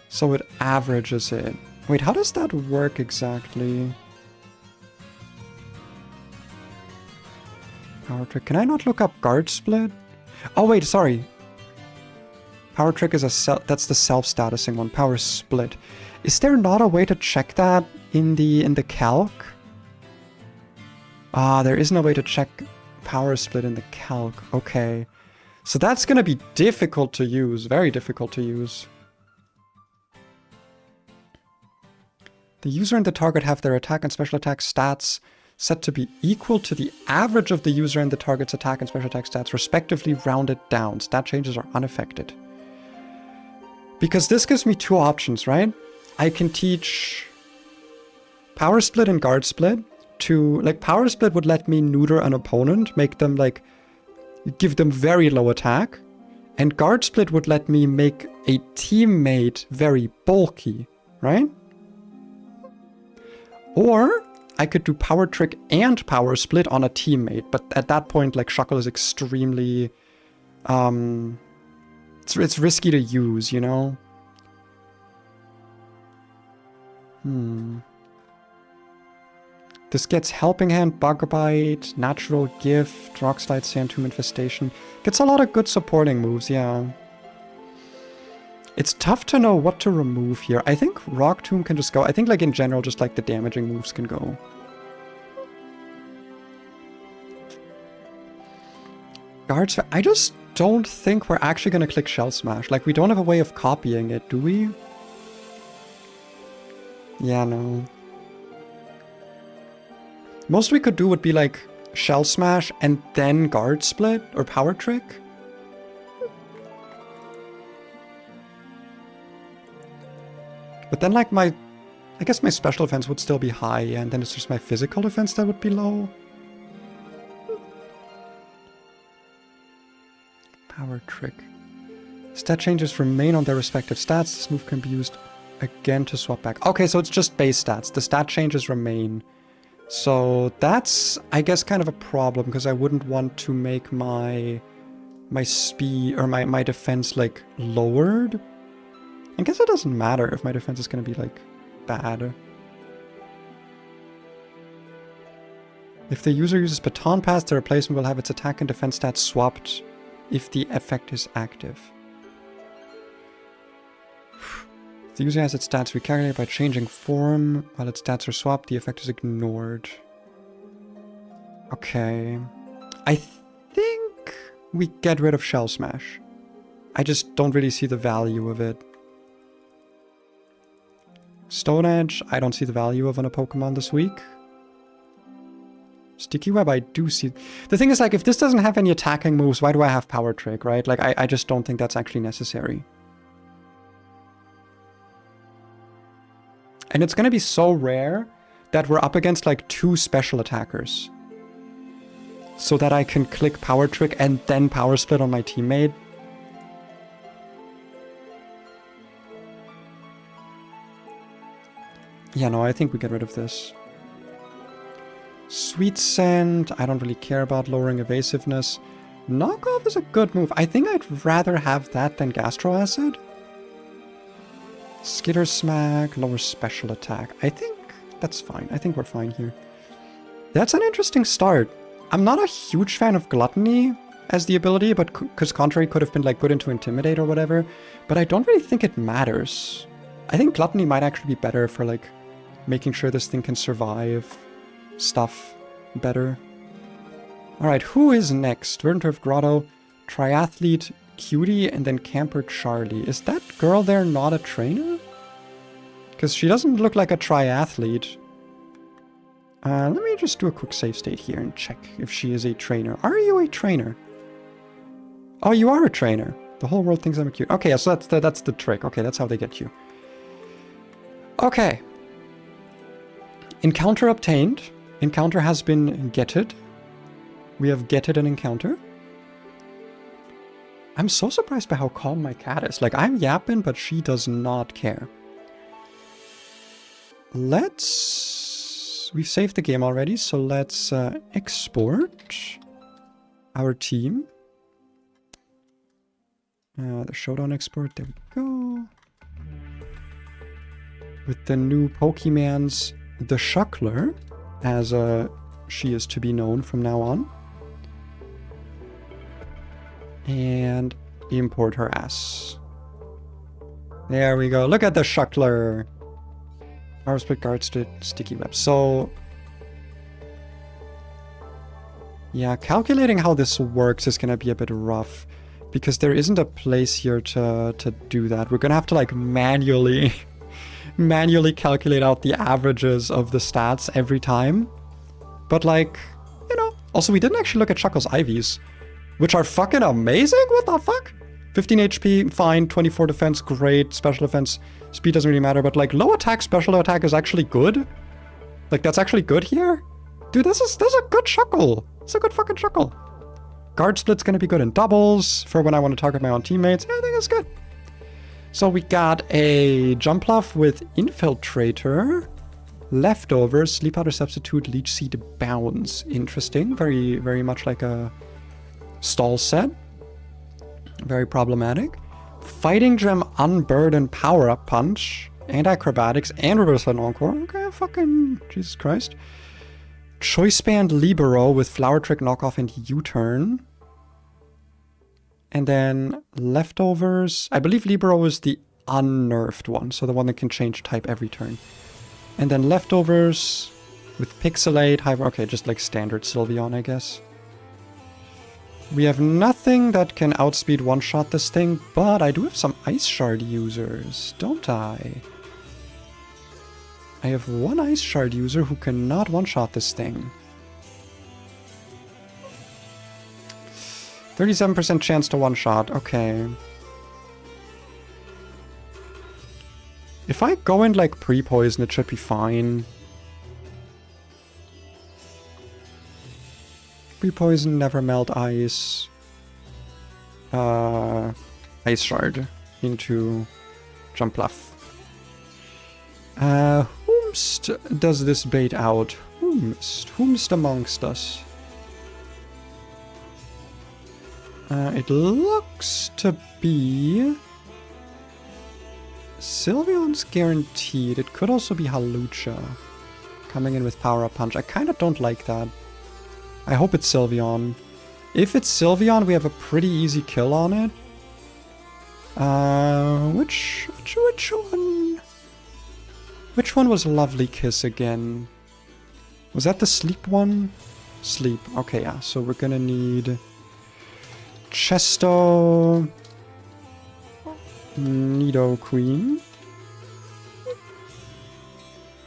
So it averages it. Wait, how does that work exactly? Power trick. Can I not look up guard split? Oh wait, sorry. Power trick is that's the self-statusing one. Power split. Is there not a way to check that in the calc? Ah, there is no way to check power split in the calc. Okay. So that's gonna be difficult to use. Very difficult to use. The user and the target have their attack and special attack stats set to be equal to the average of the user and the target's attack and special attack stats, respectively rounded down. Stat changes are unaffected. Because this gives me two options, right? I can teach power split and guard split to, like, power split would let me neuter an opponent, make them, like, give them very low attack. And guard split would let me make a teammate very bulky, right? Or I could do power trick and power split on a teammate, but at that point, like, Shuckle is extremely, it's risky to use, you know? This gets Helping Hand, Bug Bite, Natural Gift, Rock Slide, Sand Tomb Infestation. Gets a lot of good supporting moves, yeah. It's tough to know what to remove here. I think Rock Tomb can just go. I think, like, in general, just, like, the damaging moves can go. Guards, I just don't think we're actually going to click Shell Smash. Like, we don't have a way of copying it, do we? Yeah, no. Most we could do would be, like, Shell Smash and then Guard Split or Power Trick. But then, like, I guess my special defense would still be high, yeah, and then it's just my physical defense that would be low. Power Trick. Stat changes remain on their respective stats. This move can be used again to swap back. Okay, so it's just base stats. The stat changes remain. So that's, I guess, kind of a problem, because I wouldn't want to make my speed or my defense, like, lowered. I guess it doesn't matter if my defense is going to be, like, bad. If the user uses Baton Pass, the replacement will have its attack and defense stats swapped if the effect is active. If the user has its stats recalculated by changing form, while its stats are swapped, the effect is ignored. Okay. I think we get rid of Shell Smash. I just don't really see the value of it. Stone Edge, I don't see the value of on a Pokemon this week. Sticky Web, I do see. The thing is, like, if this doesn't have any attacking moves, why do I have Power Trick, right? Like, I just don't think that's actually necessary. And it's going to be so rare that we're up against, like, 2 special attackers. So that I can click Power Trick and then Power Split on my teammate. Yeah, no, I think we get rid of this. Sweet Scent, I don't really care about lowering evasiveness. Knockoff is a good move. I think I'd rather have that than Gastro Acid. Skitter Smack, lower special attack. I think that's fine. I think we're fine here. That's an interesting start. I'm not a huge fan of Gluttony as the ability, but because Contrary could have been, like, good into Intimidate or whatever. But I don't really think it matters. I think Gluttony might actually be better for, like, making sure this thing can survive stuff better. Alright, who is next? Verdant Grotto, Triathlete, Cutie, and then Camper Charlie. Is that girl there not a trainer? Because she doesn't look like a triathlete. Let me just do a quick save state here and check if she is a trainer. Are you a trainer? Oh, you are a trainer. The whole world thinks I'm cute. Okay, so that's the trick. Okay, that's how they get you. Okay. Encounter obtained. Encounter has been getted. We have getted an encounter. I'm so surprised by how calm my cat is. Like, I'm yapping, but she does not care. We've saved the game already, so let's export our team. The showdown export, there we go. With the new Pokemans, the Shuckler, as she is to be known from now on. And import her ass. There we go. Look at the Shuckler. Power split guards to sticky web. So yeah, calculating how this works is gonna be a bit rough because there isn't a place here to do that. We're gonna have to like manually calculate out the averages of the stats every time. But like, you know, also we didn't actually look at Shuckle's IVs, which are fucking amazing. What the fuck? 15 HP, fine. 24 defense, great. Special defense, speed doesn't really matter, but like low attack, special attack is actually good. Like that's actually good here. Dude, this is a good Shuckle. It's a good fucking Shuckle. Guard split's gonna be good in doubles for when I want to target my own teammates. Yeah, I think it's good. So we got a Jumpluff with Infiltrator, Leftovers, Sleep Powder Substitute, Leech Seed Bounce. Interesting. Very, very much like a stall set. Very problematic. Fighting Gem, Unburden, Power Up Punch, and Acrobatics, and Reverse and Encore. Okay, fucking Jesus Christ. Choice Band Libero with Flower Trick, Knockoff, and U-Turn. And then Leftovers. I believe Libero is the unnerfed one, so the one that can change type every turn. And then Leftovers with Pixelate, okay, just like standard Sylveon, I guess. We have nothing that can outspeed one-shot this thing, but I do have some Ice Shard users, don't I? I have one Ice Shard user who cannot one-shot this thing. 37% chance to one-shot, okay. If I go in like pre-poison, it should be fine. Pre-poison, never melt ice. Ice Shard into Jumpluff. Whomst does this bait out? Whomst amongst us? It looks to be Sylveon's guaranteed. It could also be Halucha coming in with Power Up Punch. I kind of don't like that. I hope it's Sylveon. If it's Sylveon, we have a pretty easy kill on it. Which one? Which one was Lovely Kiss again? Was that the sleep one? Sleep. Okay, yeah. So we're gonna need Chesto, Nidoqueen,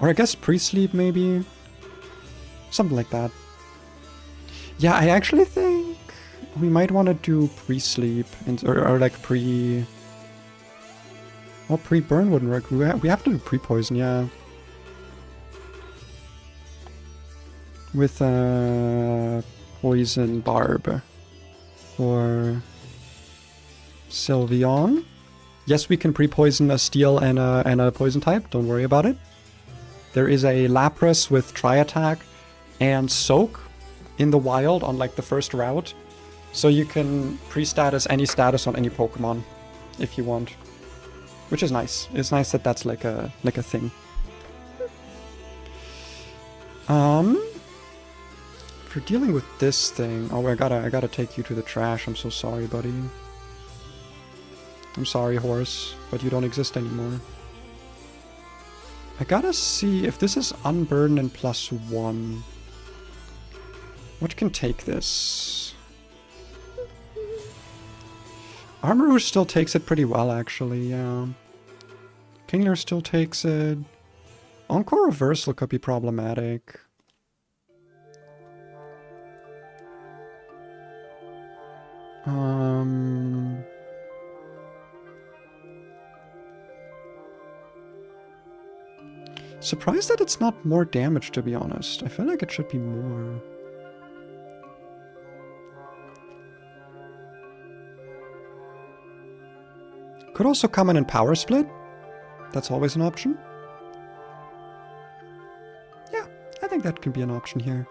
or I guess pre-sleep maybe, something like that. Yeah, I actually think we might want to do pre-sleep or like pre. Well, pre-burn wouldn't work. We have to do pre-poison, yeah. With Poison Barb for Sylveon. Yes, we can pre-poison a Steel and a Poison type. Don't worry about it. There is a Lapras with Tri-Attack and Soak in the wild on like the first route. So you can pre-status any status on any Pokemon if you want. Which is nice. It's nice that that's like a thing. For dealing with this thing, oh, I gotta take you to the trash. I'm so sorry, buddy. I'm sorry, horse, but you don't exist anymore. I gotta see if this is Unburden and +1. What can take this? Armarouge still takes it pretty well, actually, yeah. Kingler still takes it. Encore Reversal could be problematic. Surprised that it's not more damage, to be honest. I feel like it should be more. Could also come in and power split. That's always an option. Yeah, I think that can be an option here.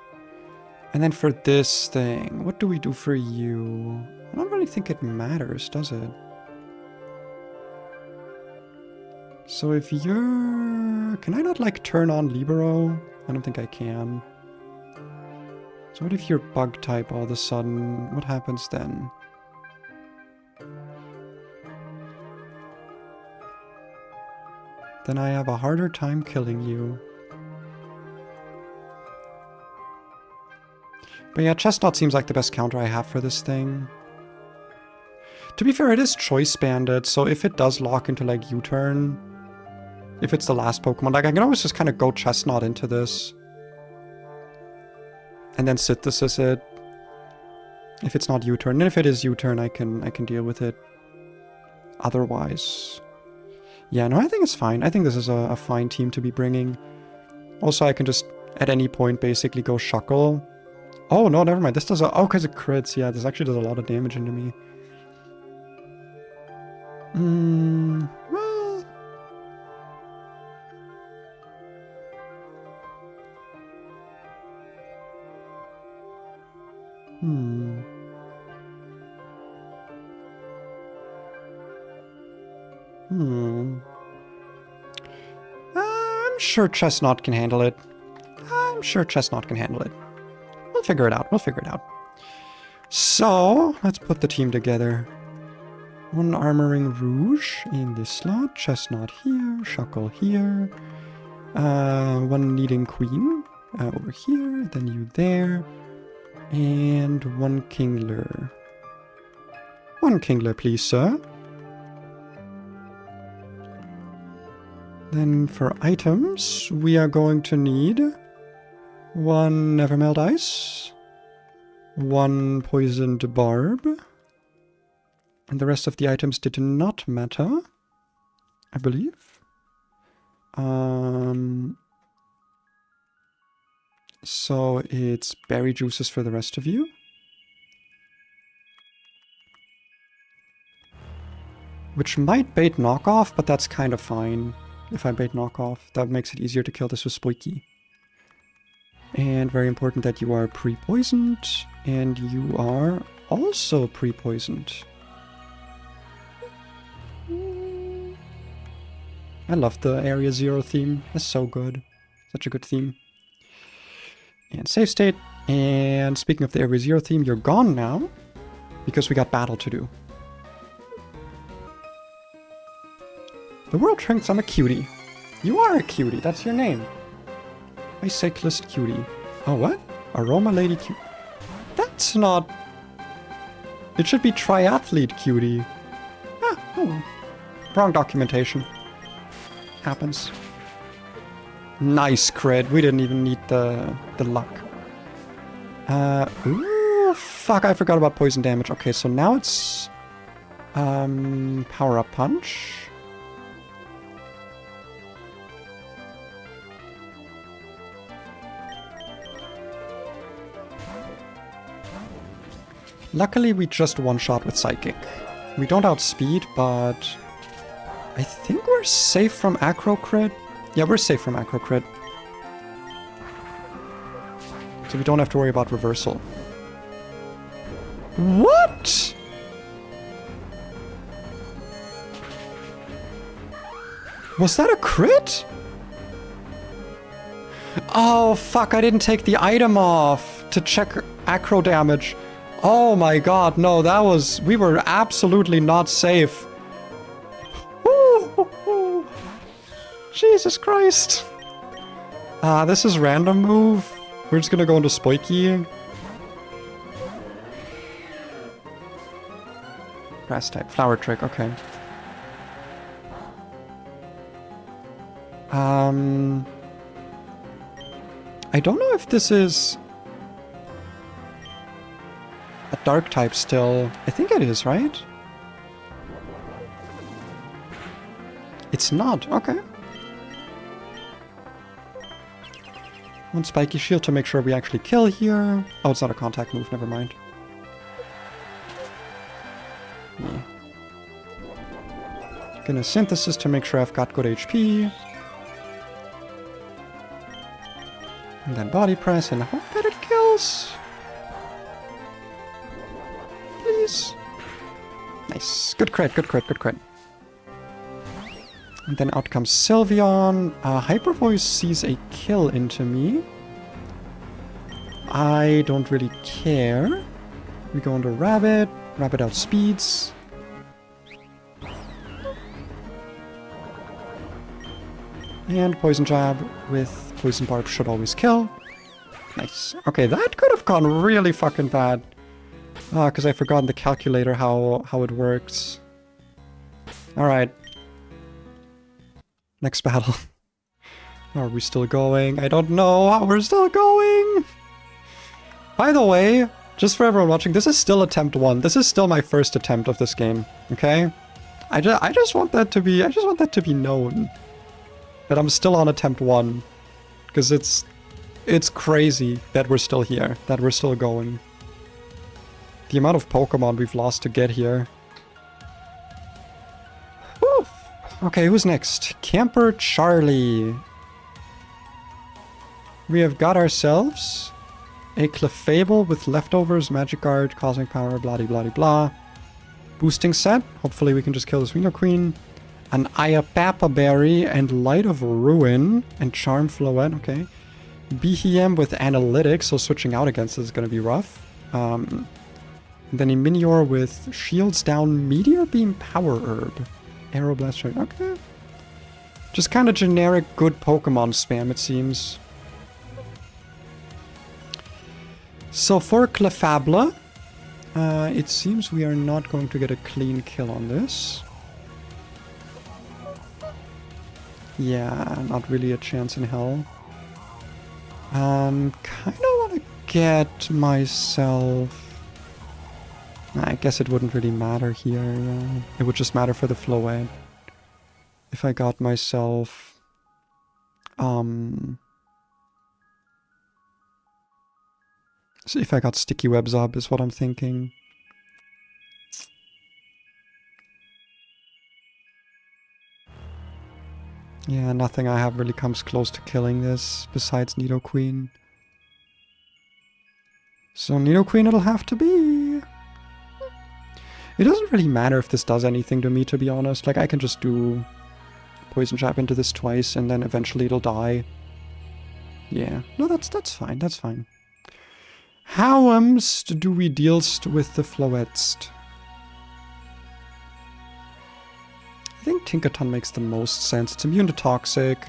And then for this thing, what do we do for you? I don't really think it matters, does it? So if you're... Can I not, like, turn on Libero? I don't think I can. So what if you're bug type all of a sudden? What happens then? Then I have a harder time killing you. But yeah, Chestnut seems like the best counter I have for this thing. To be fair, it is choice banded, so if it does lock into like U-turn, if it's the last Pokemon, like I can always just kind of go Chestnut into this. And then synthesis it. If it's not U-turn. And if it is U-turn, I can deal with it. Otherwise. Yeah, no, I think it's fine. I think this is a fine team to be bringing. Also, I can just, at any point, basically go Shuckle. Oh, no, never mind. This does a... Oh, because it crits. Yeah, this actually does a lot of damage into me. Well... I'm sure Chestnut can handle it. I'm sure Chestnut can handle it. We'll figure it out. We'll figure it out. So, let's put the team together. One Armoring Rouge in this slot. Chestnut here. Shuckle here. One Leading Queen over here. Then you there. And one Kingler. One Kingler, please, sir. Then for items, we are going to need one Nevermelt Ice, one Poisoned Barb, and the rest of the items did not matter, I believe. So it's berry juices for the rest of you. Which might bait knockoff, but that's kind of fine. If I bait knockoff, that makes it easier to kill this with Spoiky. And very important that you are pre-poisoned, and you are also pre-poisoned. I love the Area Zero theme. It's so good. Such a good theme. And save state. And speaking of the Area Zero theme, you're gone now, because we got battle to do. The world thinks I'm a cutie. You are a cutie, that's your name. Bicyclist cutie. Oh, what? Aroma lady cutie. That's not... It should be triathlete cutie. Ah, oh. Wrong documentation. Happens. Nice crit. We didn't even need the luck. Ooh, fuck, I forgot about poison damage. Okay, so now it's... Power Up Punch. Luckily, we just one-shot with Psychic. We don't outspeed, but... I think we're safe from Acro Crit. Yeah, we're safe from Acro Crit. So we don't have to worry about reversal. What?! Was that a crit? Oh, fuck, I didn't take the item off to check acro damage. Oh my god, no, that was... We were absolutely not safe. Ooh, Jesus Christ. This is random move. We're just gonna go into Spoiky. Grass type, flower trick, okay. I don't know if this is a dark type still. I think it is, right? It's not, okay. One spiky shield to make sure we actually kill here. Oh, it's not a contact move, never mind. Yeah. Gonna synthesis to make sure I've got good HP. And then body press and hope that it kills. Please. Nice. Good crit, good crit, good crit. And then out comes Sylveon. Hyper Voice sees a kill into me. I don't really care. We go into Rabbit. Rabbit outspeeds. And Poison Jab with Poison Barb should always kill. Nice. Okay, that could have gone really fucking bad. Because I forgot in the calculator how it works. Alright. Next battle. Are we still going? I don't know how we're still going. By the way, just for everyone watching, this is still attempt 1. This is still my first attempt of this game. Okay? I just want that to be known. That I'm still on attempt 1. Because it's crazy that we're still here. That we're still going. The amount of Pokemon we've lost to get here. Woo! Okay, who's next? Camper Charlie. We have got ourselves a Clefable with leftovers, Magic Guard, Cosmic Power, blah blah blah blah. Boosting set. Hopefully we can just kill this Queen. An Iapapa Berry and Light of Ruin and Charm Floette, okay. Behem with Analytics, so switching out against this is going to be rough. Then a Minior with Shields Down, Meteor Beam, Power Herb. Aeroblast, okay. Just kind of generic good Pokemon spam, it seems. So for Clefable, it seems we are not going to get a clean kill on this. Yeah, not really a chance in hell. Kind of want to get myself... I guess it wouldn't really matter here. It would just matter for the Floette. If I got myself... So if I got Sticky Webs up is what I'm thinking. Yeah, nothing I have really comes close to killing this, besides Nidoqueen. So Nidoqueen it'll have to be. It doesn't really matter if this does anything to me, to be honest. Like, I can just do Poison Jab into this twice, and then eventually it'll die. Yeah, no, that's fine, that's fine. How do we deal with the Floettes? I think Tinkaton makes the most sense. It's immune to Toxic.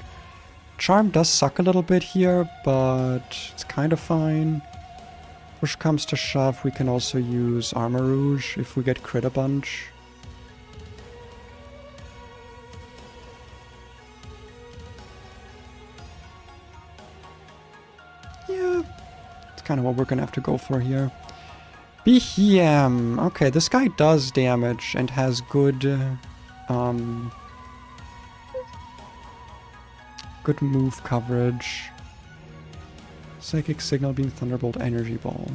Charm does suck a little bit here, but it's kind of fine. Push comes to shove, we can also use Armor Rouge if we get crit a bunch. Yeah, it's kind of what we're gonna have to go for here. Behem. Okay, this guy does damage and has good... good move coverage. Psychic Signal Beam, Thunderbolt, Energy Ball.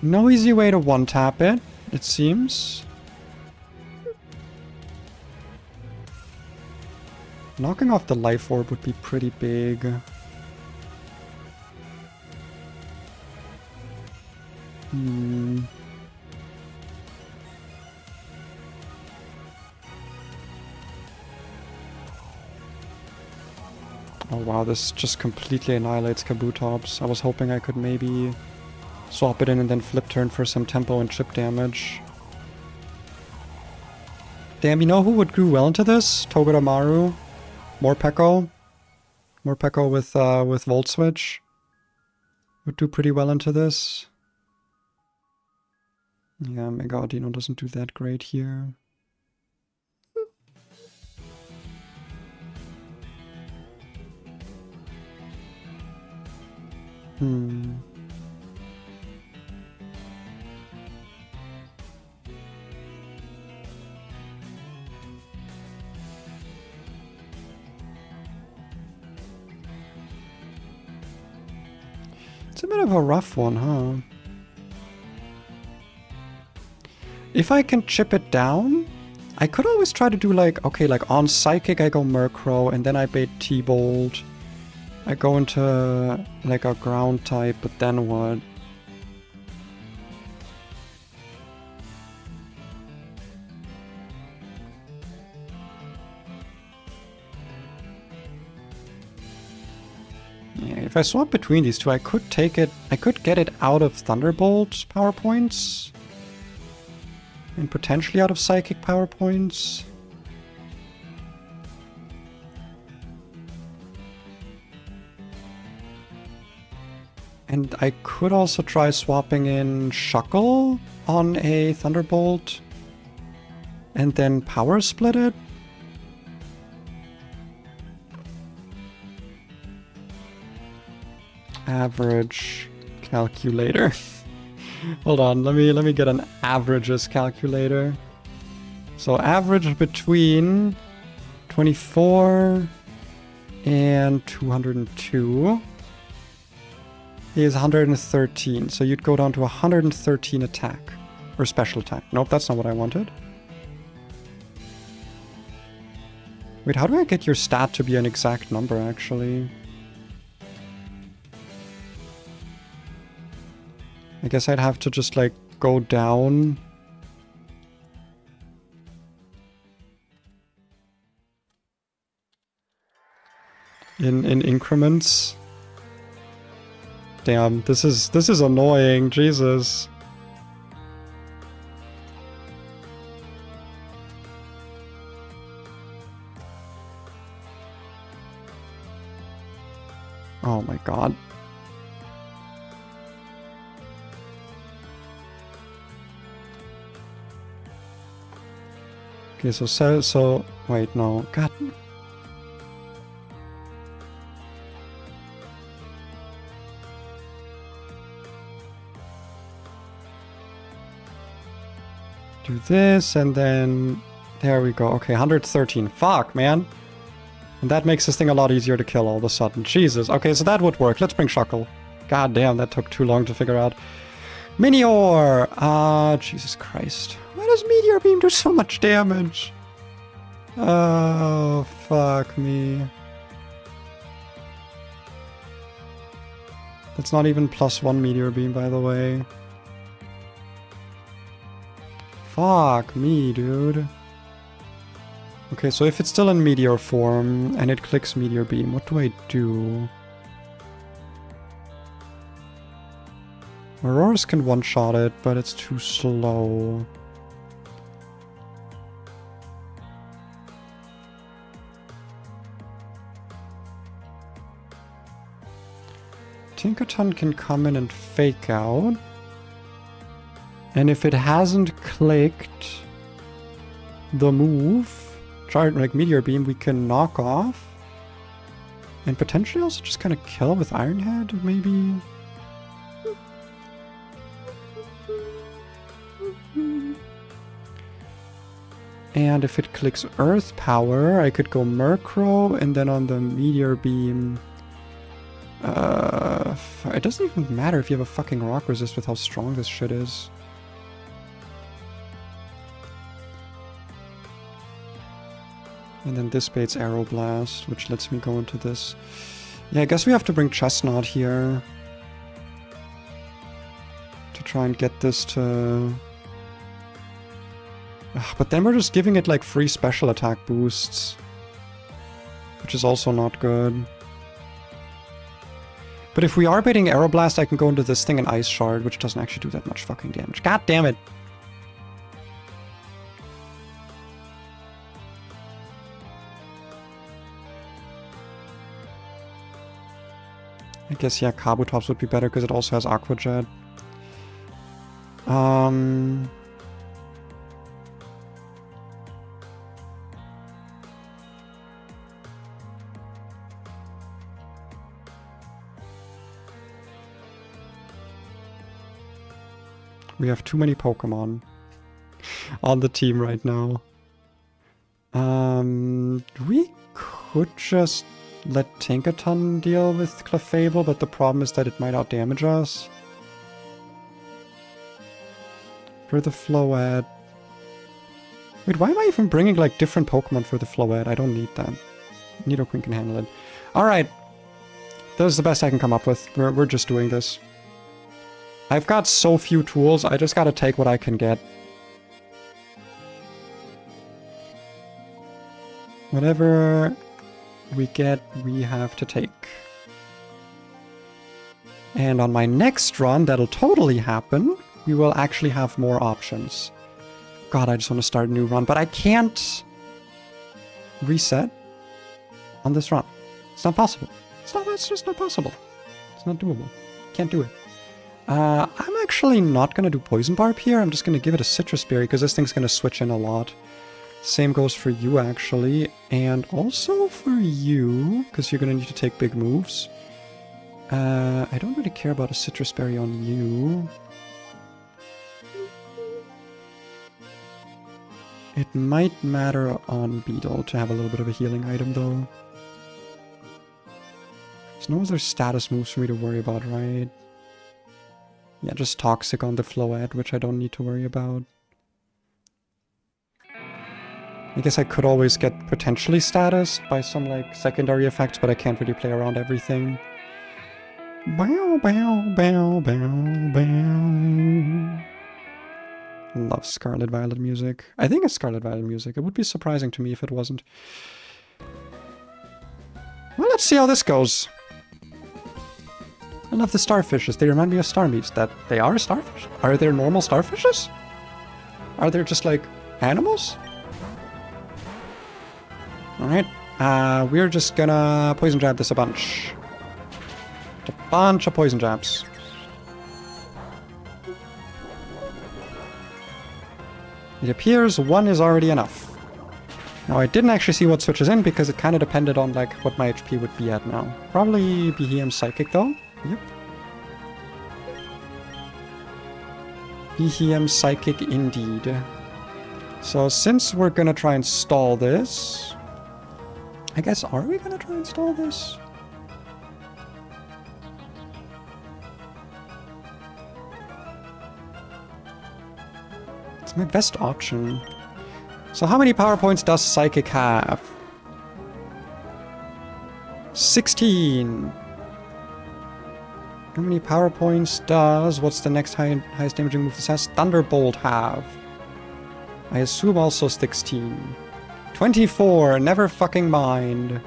No easy way to one-tap it, it seems. Knocking off the Life Orb would be pretty big. Oh wow, this just completely annihilates Kabutops. I was hoping I could maybe swap it in and then flip turn for some tempo and chip damage. Damn, you know who would do well into this? Togedemaru. Morpeko. Morpeko with Volt Switch. Would do pretty well into this. Yeah, Megaudino doesn't do that great here. It's a bit of a rough one, huh? If I can chip it down, I could always try to do like, okay, like on Psychic I go Murkrow, and then I bait T-Bolt. I go into like a ground type, but then what? Yeah, if I swap between these two, I could take it, I could get it out of Thunderbolt power points. And potentially out of Psychic power points. And I could also try swapping in Shuckle on a Thunderbolt. And then power split it. Average calculator. Hold on, let me get an averages calculator. So average between 24 and 202 is 113. So you'd go down to 113 attack. Or special attack. Nope, that's not what I wanted. Wait, how do I get your stat to be an exact number, actually? I guess I'd have to just, like, go down. In increments. Damn, this is annoying, Jesus. Oh my god. Okay, so wait, no. God. Do this, and then there we go. Okay, 113. Fuck, man. And that makes this thing a lot easier to kill all of a sudden. Jesus. Okay, so that would work. Let's bring Shuckle. God damn, that took too long to figure out. Minior! Jesus Christ. Why does Meteor Beam do so much damage? Oh, fuck me. That's not even +1 Meteor Beam, by the way. Fuck me, dude. Okay, so if it's still in Meteor form, and it clicks Meteor Beam, what do I do? Auroras can one-shot it, but it's too slow. Tinkaton can come in and fake out. And if it hasn't clicked the move, like Meteor Beam, we can knock off. And potentially also just kind of kill with Iron Head, maybe? And if it clicks Earth Power, I could go Murkrow, and then on the Meteor Beam... it doesn't even matter if you have a fucking Rock Resist with how strong this shit is. And then this baits Aeroblast, which lets me go into this. Yeah, I guess we have to bring Chestnut here. To try and get this to... But then we're just giving it like free special attack boosts. Which is also not good. But if we are baiting Aeroblast, I can go into this thing and Ice Shard, which doesn't actually do that much fucking damage. God damn it! I guess, yeah, Kabutops would be better because it also has Aqua Jet. We have too many Pokemon on the team right now. We could just let Tinkaton deal with Clefable, but the problem is that it might outdamage us. For the Floette. Wait, why am I even bringing like different Pokemon for the Floette? I don't need that. Nidoqueen can handle it. Alright. This is the best I can come up with. We're just doing this. I've got so few tools, I just gotta take what I can get. Whatever we get, we have to take. And on my next run, that'll totally happen. We will actually have more options. God, I just want to start a new run, but I can't reset on this run. It's not possible. It's just not possible. It's not doable. Can't do it. I'm actually not going to do Poison Barb here. I'm just going to give it a Citrus Berry because this thing's going to switch in a lot. Same goes for you, actually. And also for you, because you're going to need to take big moves. I don't really care about a Citrus Berry on you. It might matter on Beetle to have a little bit of a healing item, though. There's no other status moves for me to worry about, right? Yeah, just Toxic on the Floette, which I don't need to worry about. I guess I could always get potentially status by some, like, secondary effects, but I can't really play around everything. Bow, bow, bow, bow, bow. Love Scarlet Violet music. I think it's Scarlet Violet music. It would be surprising to me if it wasn't. Well, let's see how this goes. I love the starfishes. They remind me of Starmie's. That they are starfish? Are there normal starfishes? Are there just, like, animals? Alright. We're just gonna Poison Jab this a bunch. A bunch of Poison Jabs. It appears one is already enough. Now, I didn't actually see what switches in because it kind of depended on, like, what my HP would be at now. Probably Behem Psychic, though. Yep. Behem Psychic, indeed. So, since we're gonna try and stall this... I guess, are we gonna try and stall this? It's my best option. So how many power points does Psychic have? 16! How many power points does... What's the next highest damaging move this has? Thunderbolt have? I assume also 16. 24! Never fucking mind.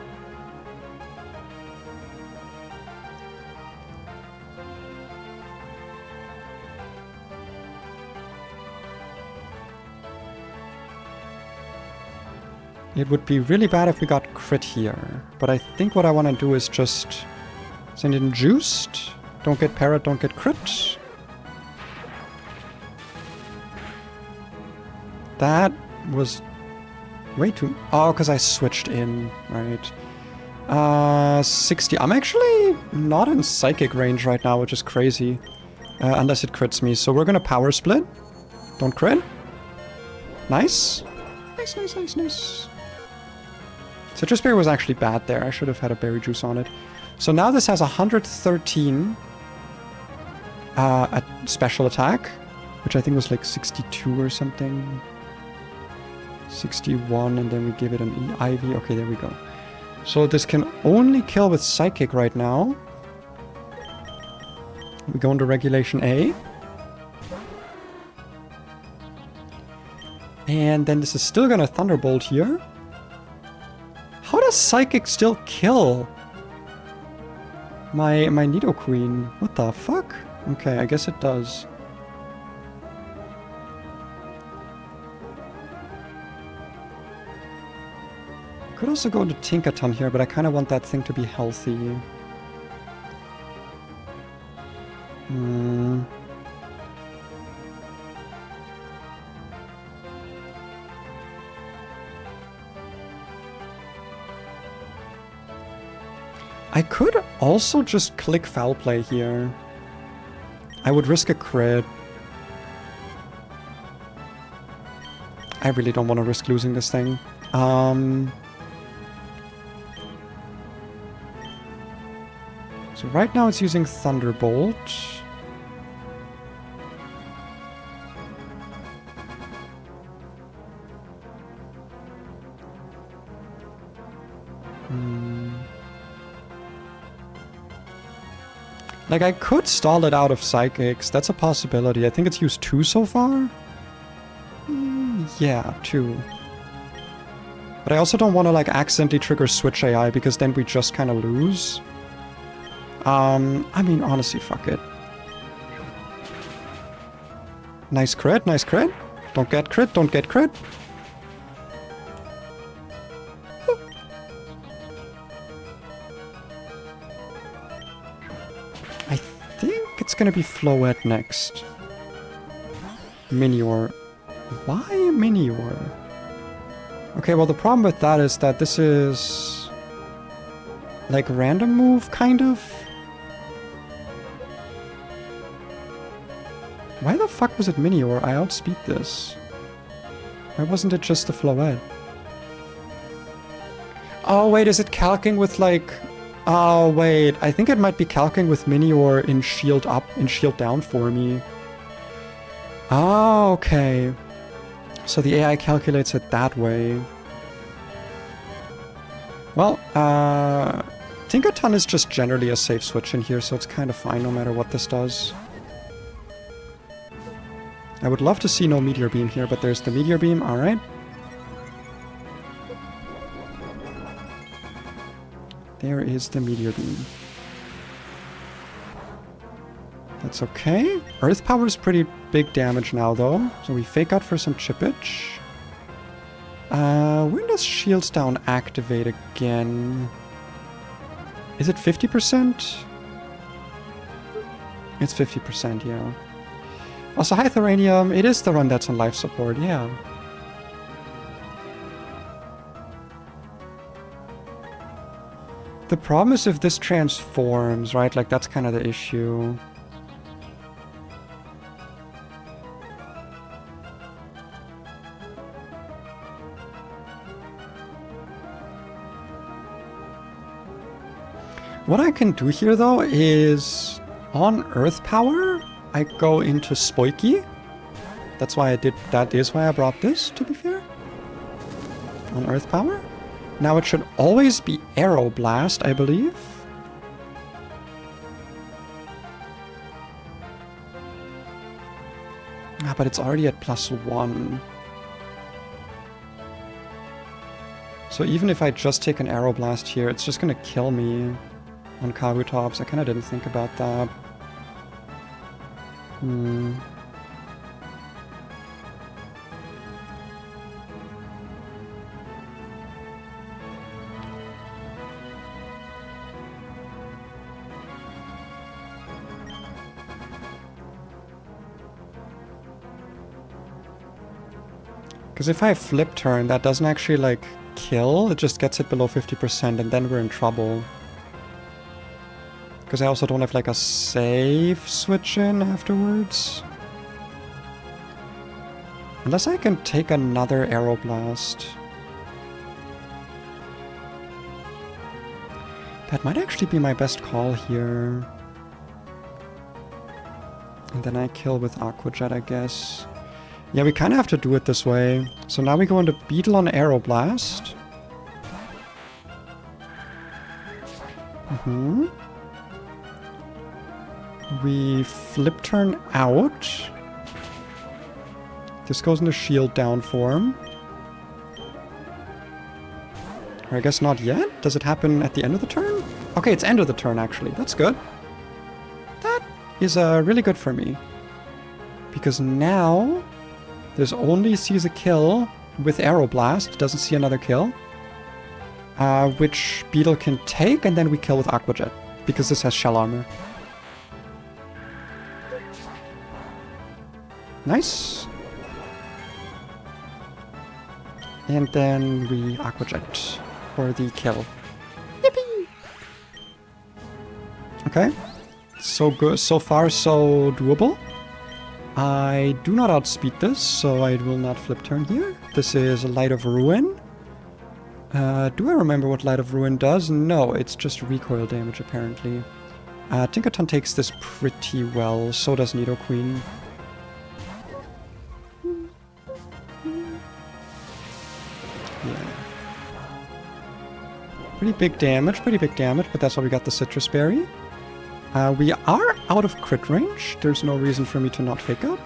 It would be really bad if we got crit here. But I think what I want to do is just send it in juiced. Don't get parrot, don't get crit. That was way too... Oh, because I switched in, right. 60. I'm actually not in psychic range right now, which is crazy. Unless it crits me. So we're going to power split. Don't crit. Nice. Nice, nice, nice, nice. Citrus Berry was actually bad there. I should have had a berry juice on it. So now this has 113 a special attack, which I think was like 62 or something. 61, and then we give it an Ivy. Okay, there we go. So this can only kill with Psychic right now. We go into Regulation A. And then this is still gonna Thunderbolt here. How does Psychic still kill my Nidoqueen? What the fuck? Okay, I guess it does. Could also go into Tinkaton here, but I kind of want that thing to be healthy. I could also just click Foul Play here. I would risk a crit. I really don't want to risk losing this thing. So right now it's using Thunderbolt. Like, I could stall it out of Psychics. That's a possibility. I think it's used 2 so far. Yeah, 2. But I also don't want to, like, accidentally trigger Switch AI, because then we just kind of lose. I mean, honestly, fuck it. Nice crit, nice crit. Don't get crit, don't get crit. I think it's gonna be Floette next. Minior. Why Minior? Okay, well the problem with that is that this is... like random move, kind of? Why the fuck was it Minior? I outspeed this. Why wasn't it just the Floette? Oh wait, is it calcing with like... Oh wait, I think it might be calcing with Minior in shield up and shield down for me. Oh, okay. So the AI calculates it that way. Well, Tinkerton is just generally a safe switch in here, so it's kind of fine no matter what this does. I would love to see no Meteor Beam here, but there's the Meteor Beam, alright. There is the Meteor Beam. That's okay. Earth Power is pretty big damage now, though. So we fake out for some chippage. When does Shields Down activate again? Is it 50%? It's 50%, yeah. Also, Hytheranium, it is the run that's on life support, yeah. The problem is if this transforms, right? Like, that's kind of the issue. What I can do here, though, is on Earth Power, I go into Spoiky. That's why I did, that is why I brought this, to be fair. On Earth Power. Now it should always be Arrow Blast, I believe. Ah, but it's already at +1. So even if I just take an Arrow Blast here, it's just gonna kill me on Kabutops. I kinda didn't think about that. Because if I flip turn, that doesn't actually, like, kill. It just gets it below 50%, and then we're in trouble. Because I also don't have, like, a safe switch in afterwards. Unless I can take another Arrow Blast. That might actually be my best call here. And then I kill with Aqua Jet, I guess. Yeah, we kind of have to do it this way. So now we go into Beetle on Arrow Blast. We flip turn out. This goes into shield down form. Or I guess not yet? Does it happen at the end of the turn? Okay, it's end of the turn actually. That's good. That is really good for me. Because now there's only sees a kill with Arrow Blast. Doesn't see another kill. Which Beetle can take, and then we kill with Aqua Jet. Because this has Shell Armor. Nice. And then we Aqua Jet for the kill. Yippee! Okay. So good. So far, so doable. I do not outspeed this, so I will not flip turn here. This is Light of Ruin. Do I remember what Light of Ruin does? No, it's just recoil damage, apparently. Tinkerton takes this pretty well, so does Nidoqueen. Yeah. Pretty big damage, but that's why we got the Citrus Berry. We are out of crit range. There's no reason for me to not fake out.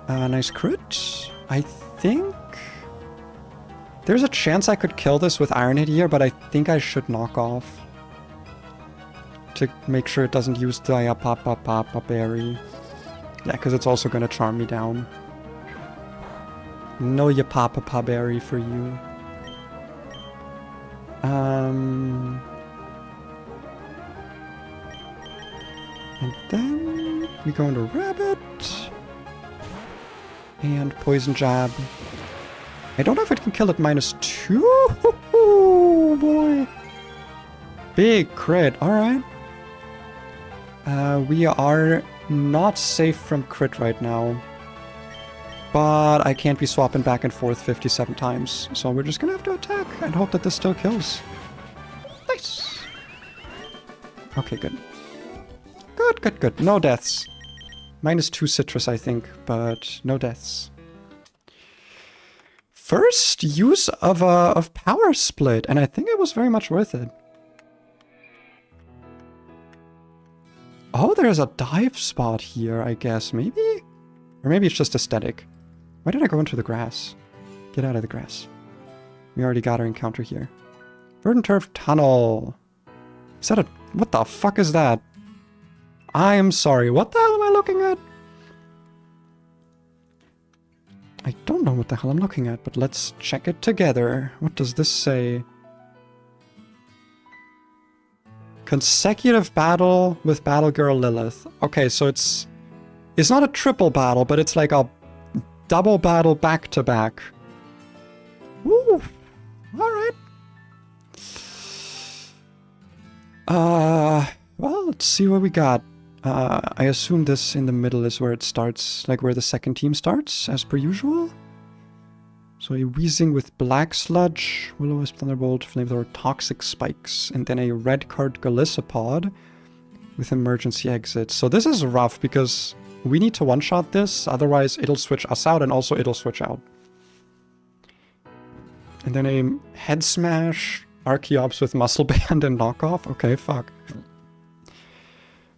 Nice crit. I think... There's a chance I could kill this with Iron Head here, but I think I should knock off. To make sure it doesn't use the Diapapa Berry. Yeah, because it's also going to charm me down. No Yapapapa Berry for you. And then we go into Rabbit. And Poison Jab. I don't know if it can kill at -2. Oh boy. Big crit. Alright. We are not safe from crit right now. But I can't be swapping back and forth 57 times. So we're just gonna have to attack and hope that this still kills. Nice. Okay, good. Good. No deaths. -2 Citrus, I think, but no deaths. First use of Power Split, and I think it was very much worth it. Oh, there's a dive spot here, I guess. Maybe? Or maybe it's just aesthetic. Why did I go into the grass? Get out of the grass. We already got our encounter here. Verdant Turf Tunnel. Is that a... What the fuck is that? I am sorry. What the hell am I looking at? I don't know what the hell I'm looking at, but let's check it together. What does this say? Consecutive battle with Battle Girl Lilith. Okay, so it's not a triple battle, but it's like a double battle back-to-back. Woo! Alright. Well, let's see what we got. I assume this in the middle is where it starts, like where the second team starts, as per usual. So a Weezing with Black Sludge, Will-O-Wisp, Thunderbolt, Flamethrower, Toxic Spikes, and then a red card Golisopod with Emergency Exit. So this is rough because we need to one-shot this, otherwise it'll switch us out and also it'll switch out. And then a Head Smash, Archeops with Muscle Band and Knockoff. Okay, fuck.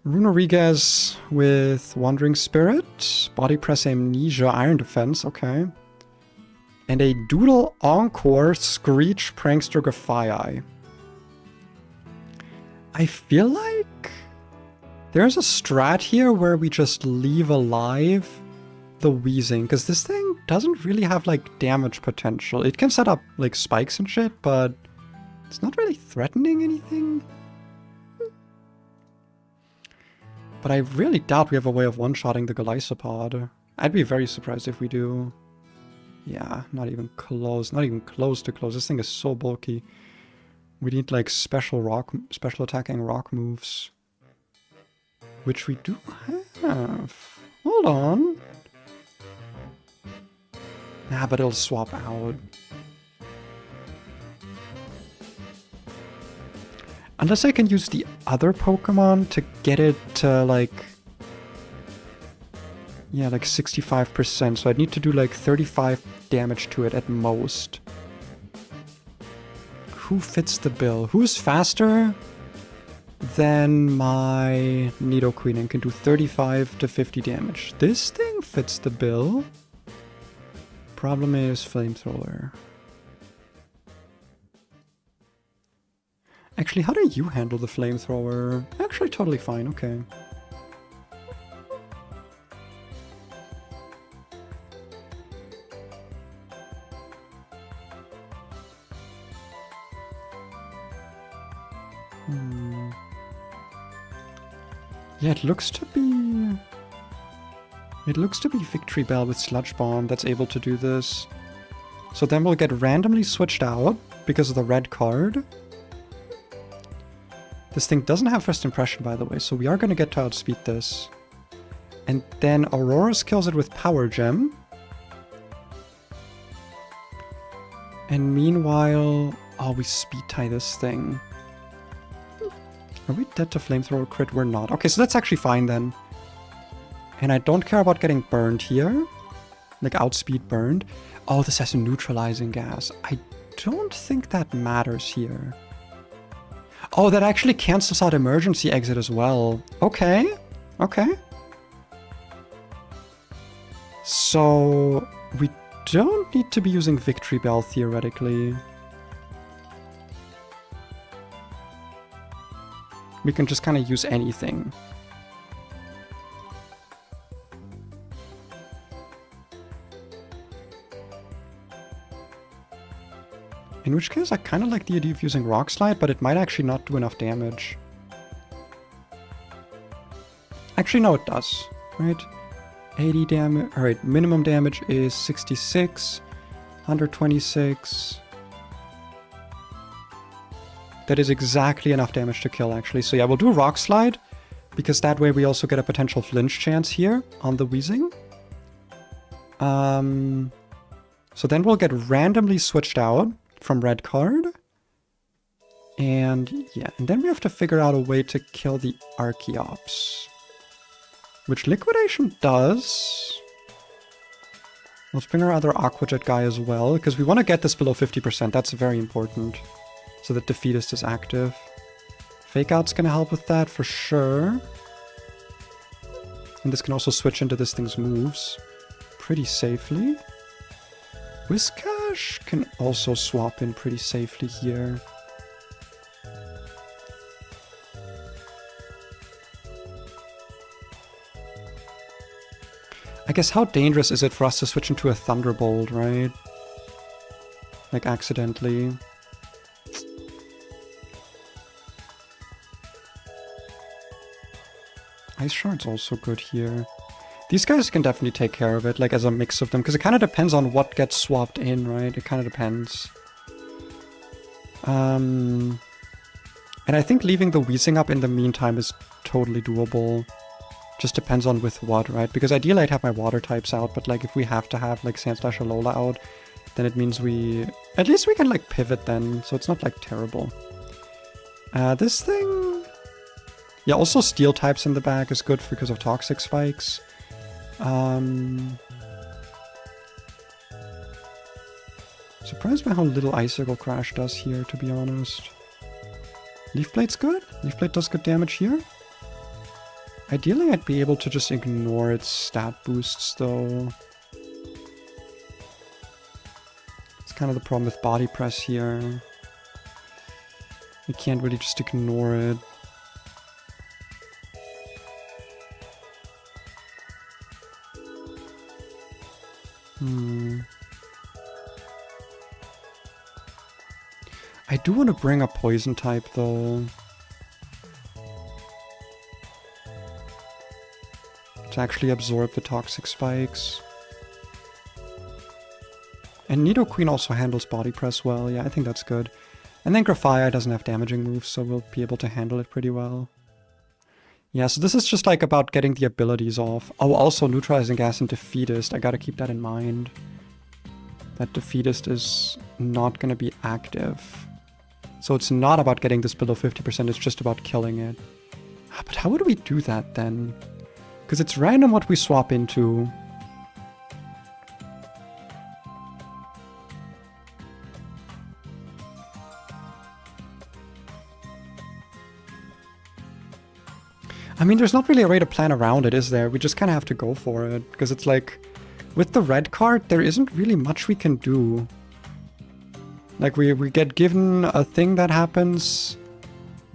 Runorigas with Wandering Spirit, Body Press Amnesia, Iron Defense, okay. And a Doodle Encore, Screech, Prankster, Grafai. I feel like there's a strat here where we just leave alive the Weezing, because this thing doesn't really have like damage potential. It can set up like spikes and shit, but it's not really threatening anything. But I really doubt we have a way of one-shotting the Golisopod. I'd be very surprised if we do. Yeah, not even close. Not even close to close. This thing is so bulky. We need like special attacking rock moves. Which we do have. Hold on. Nah, but it'll swap out. Unless I can use the other Pokemon to get it to like... Yeah, like 65%. So I'd need to do like 35 damage to it at most. Who fits the bill? Who's faster than my Nidoqueen and can do 35 to 50 damage? This thing fits the bill. Problem is Flamethrower. Actually, how do you handle the Flamethrower? Actually, totally fine, okay. Yeah, it looks to be... Victory Bell with Sludge Bomb that's able to do this. So then we'll get randomly switched out because of the red card. This thing doesn't have first impression, by the way, so we are going to get to outspeed this. And then Aurora's kills it with Power Gem. And meanwhile... Oh, we speed tie this thing. Are we dead to flamethrower crit? We're not. Okay, so that's actually fine then. And I don't care about getting burned here. Like outspeed burned. Oh, this has a neutralizing gas. I don't think that matters here. Oh, that actually cancels out emergency exit as well. Okay. Okay. So we don't need to be using Victory Bell theoretically. We can just kind of use anything. In which case, I kind of like the idea of using Rock Slide, but it might actually not do enough damage. Actually, no, it does, right? 80 damage. Alright, minimum damage is 66, 126. That is exactly enough damage to kill, actually. So yeah, we'll do Rock Slide, because that way we also get a potential flinch chance here on the Wheezing. So then we'll get randomly switched out from red card. And yeah, and then we have to figure out a way to kill the Archeops. Which Liquidation does. Let's bring our other Aquajet guy as well, because we want to get this below 50%. That's very important. So that Defeatist is active. Fake Out's going to help with that for sure. And this can also switch into this thing's moves pretty safely. Whiscash can also swap in pretty safely here. I guess how dangerous is it for us to switch into a Thunderbolt, right? Like accidentally. Ice Shard's also good here. These guys can definitely take care of it, like as a mix of them, because it kind of depends on what gets swapped in, right? It kind of depends. And I think leaving the Wheezing up in the meantime is totally doable. Just depends on with what, right? Because ideally I'd have my water types out, but like if we have to have like Sandslash or Lola out, then it means at least we can like pivot then, so it's not like terrible. This thing... Yeah, also Steel types in the back is good because of Toxic Spikes. Surprised by how little Icicle Crash does here, to be honest. Leaf Blade's good. Leaf Blade does good damage here. Ideally, I'd be able to just ignore its stat boosts, though. It's kind of the problem with Body Press here. You can't really just ignore it. I do want to bring a Poison type, though. To actually absorb the Toxic Spikes. And Nidoqueen also handles Body Press well. Yeah, I think that's good. And then Grafaiai doesn't have damaging moves, so we'll be able to handle it pretty well. Yeah, so this is just like about getting the abilities off. Oh, also Neutralizing Gas and Defeatist. I gotta keep that in mind. That Defeatist is not gonna be active. So it's not about getting this below 50%, it's just about killing it. But how would we do that then? Because it's random what we swap into. I mean, there's not really a way to plan around it, is there? We just kind of have to go for it. Because it's like, with the red card, there isn't really much we can do. Like, we get given a thing that happens,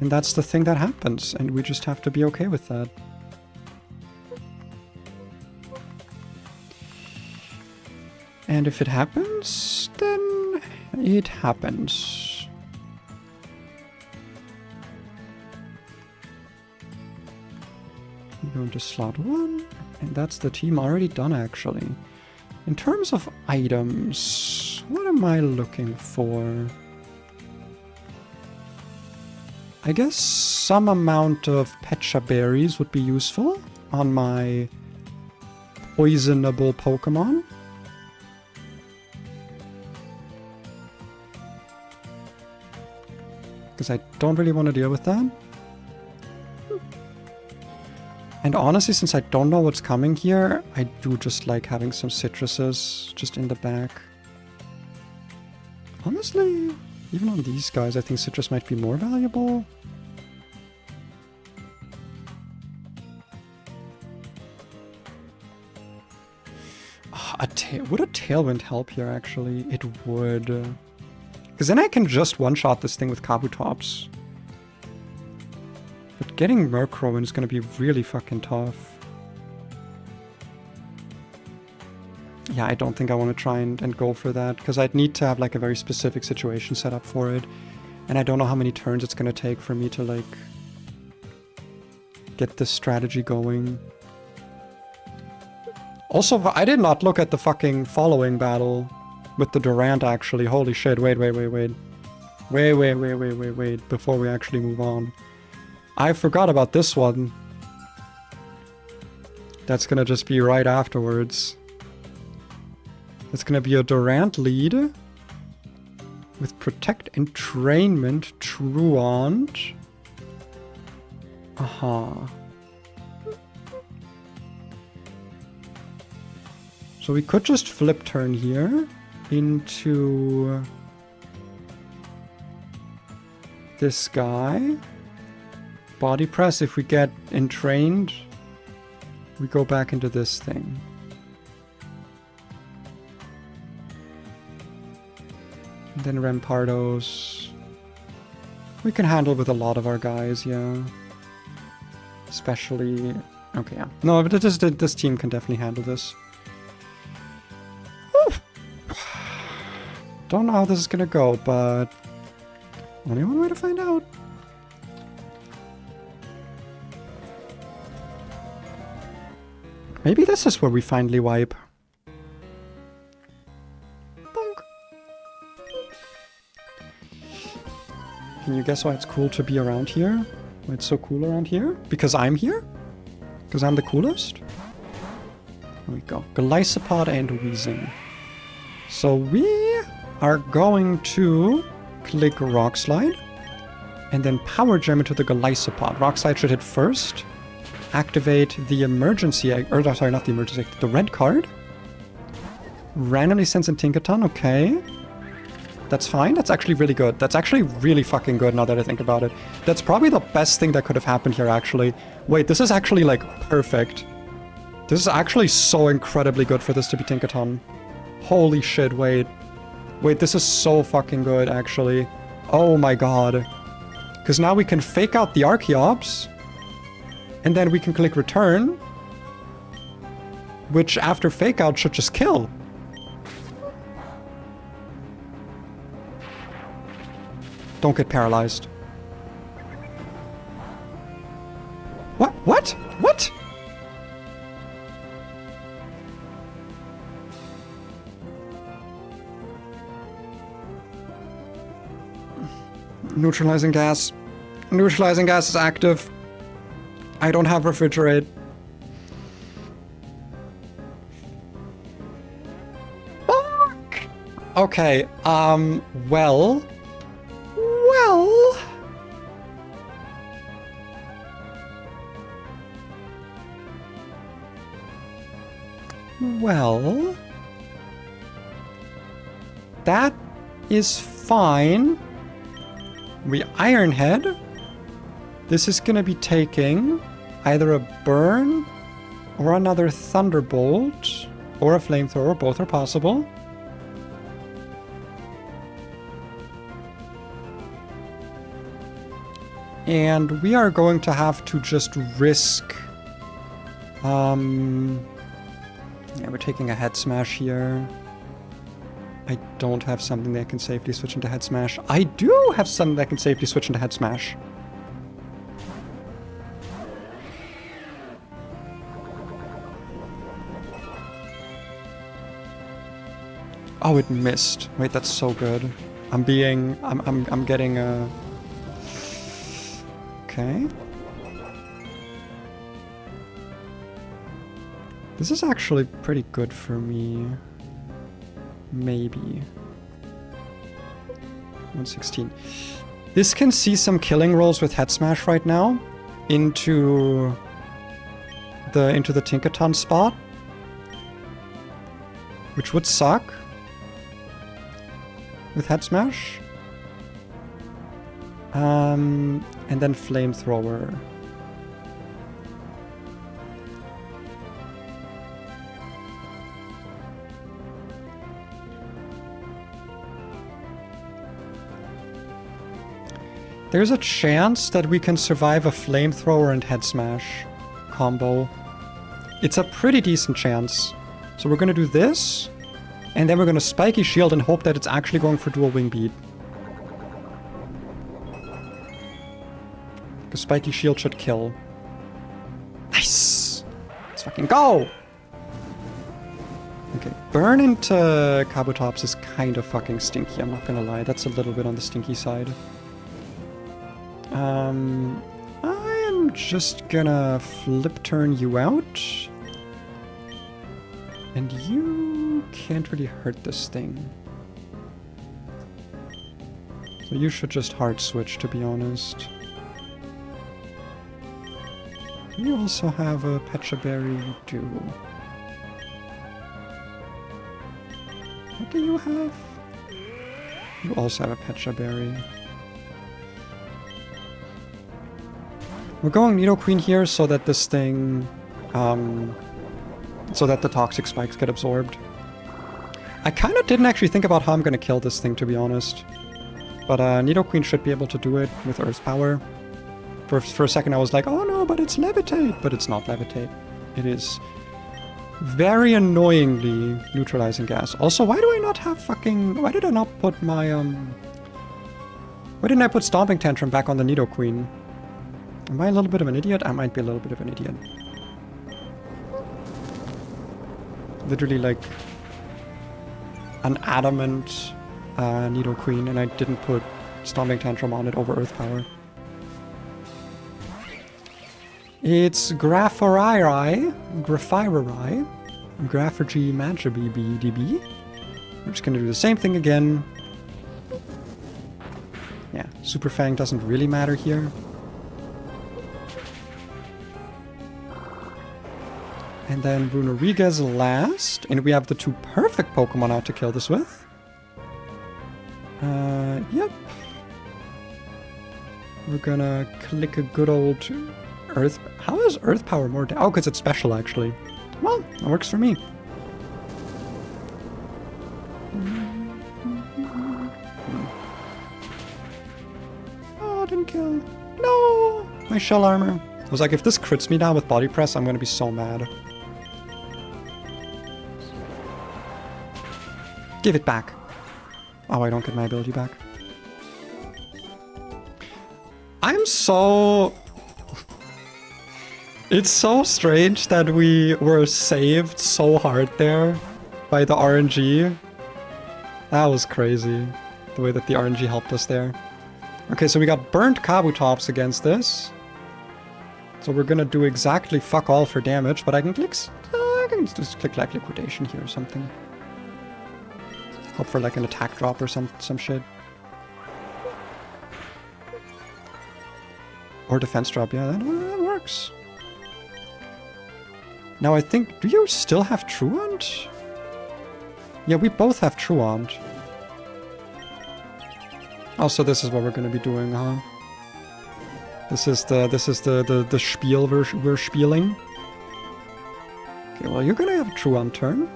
and that's the thing that happens, and we just have to be okay with that. And if it happens, then it happens. We go into slot 1, and that's the team already done, actually. In terms of items, what am I looking for? I guess some amount of Pecha Berries would be useful on my poisonable Pokemon. Because I don't really want to deal with that. And honestly, since I don't know what's coming here, I do just like having some citruses just in the back. Honestly, even on these guys, I think citrus might be more valuable. Would a Tailwind help here, actually? It would. Because then I can just one-shot this thing with Kabutops. But getting Murkrow is going to be really fucking tough. Yeah, I don't think I want to try and go for that, because I'd need to have like a very specific situation set up for it. And I don't know how many turns it's going to take for me to like get this strategy going. Also, I did not look at the fucking following battle with the Durant, actually. Holy shit, wait. Wait, before we actually move on. I forgot about this one. That's gonna just be right afterwards. It's gonna be a Durant lead with Protect, Entrainment, Truant. Aha. So we could just flip turn here into this guy. Body press, if we get entrained, we go back into this thing. And then Rampardos. We can handle with a lot of our guys, yeah. Especially... Okay, yeah. No, but this team can definitely handle this. Don't know how this is gonna go, but only one way to find out. Maybe this is where we finally wipe. Bonk. Can you guess why it's cool to be around here? Why it's so cool around here? Because I'm here? Because I'm the coolest? There we go. Golisopod and Weezing. So we are going to click Rock Slide and then Power Gem into the Golisopod. Rock Slide should hit first. Activate the emergency, or sorry, not the emergency, the red card. Randomly sends in Tinkaton, okay. That's fine, that's actually really good. That's actually really fucking good now that I think about it. That's probably the best thing that could have happened here, actually. Wait, this is actually, like, perfect. This is actually so incredibly good for this to be Tinkaton. Holy shit, wait. Wait, this is so fucking good, actually. Oh my god. Because now we can fake out the Archeops, and then we can click Return, which after fake out should just kill. Don't get paralyzed. What? What? What? Neutralizing gas. Neutralizing gas is active. I don't have refrigerate. Fuck! Okay, well... Well... That is fine. We Iron Head. This is gonna be taking either a burn or another Thunderbolt or a Flamethrower. Both are possible. And we are going to have to just risk... Yeah, we're taking a Head Smash here. I don't have something that can safely switch into Head Smash. I do have something that can safely switch into Head Smash. Oh, it missed. Wait, that's so good. I'm getting a... Okay. This is actually pretty good for me. Maybe. 116. This can see some killing rolls with Head Smash right now into into the Tinkaton spot, which would suck with Head Smash. And then Flamethrower. There's a chance that we can survive a Flamethrower and Head Smash combo. It's a pretty decent chance. So we're gonna do this, and then we're gonna Spiky Shield and hope that it's actually going for dual Wing Beat. The Spiky Shield should kill. Nice! Let's fucking go! Okay, burn into Kabutops is kind of fucking stinky, I'm not gonna lie. That's a little bit on the stinky side. I am just gonna flip turn you out. And you can't really hurt this thing. So you should just hard switch, to be honest. You also have a Pecha Berry, you do. What do you have? You also have a Pecha Berry. We're going Nidoqueen here so that this thing, so that the toxic spikes get absorbed. I kind of didn't actually think about how I'm going to kill this thing, to be honest. But Nidoqueen should be able to do it with Earth Power. For a second I was like, oh no, but it's Levitate! But it's not Levitate. It is very annoyingly neutralizing gas. Also, why do I not have fucking... Why did I not put my, Why didn't I put Stomping Tantrum back on the Nidoqueen? Am I a little bit of an idiot? I might be a little bit of an idiot. Literally like an adamant Nidoqueen, and I didn't put Stomping Tantrum on it over Earth Power. It's Graphirai, Graphigy Magiby BDB. We're just gonna do the same thing again. Yeah, Super Fang doesn't really matter here. And then Brunoriga's last, and we have the two perfect Pokemon out to kill this with. Yep. We're gonna click a good old Earth... How is Earth Power more... Oh, because it's special, actually. Well, that works for me. Oh, didn't kill. No! My shell armor. I was like, if this crits me now with Body Press, I'm gonna be so mad. Give it back. Oh, I don't get my ability back. I'm so... It's so strange that we were saved so hard there by the RNG. That was crazy, the way that the RNG helped us there. Okay, so we got burnt Kabutops against this. So we're gonna do exactly fuck all for damage, but I can click... I can just click like Liquidation here or something. Hope for like an attack drop or some shit. Or defense drop, yeah, that works. Now I think, do you still have Truant? Yeah, we both have Truant. Oh, so this is what we're gonna be doing, huh? This is the spiel we're spieling. Okay, well you're gonna have a Truant turn.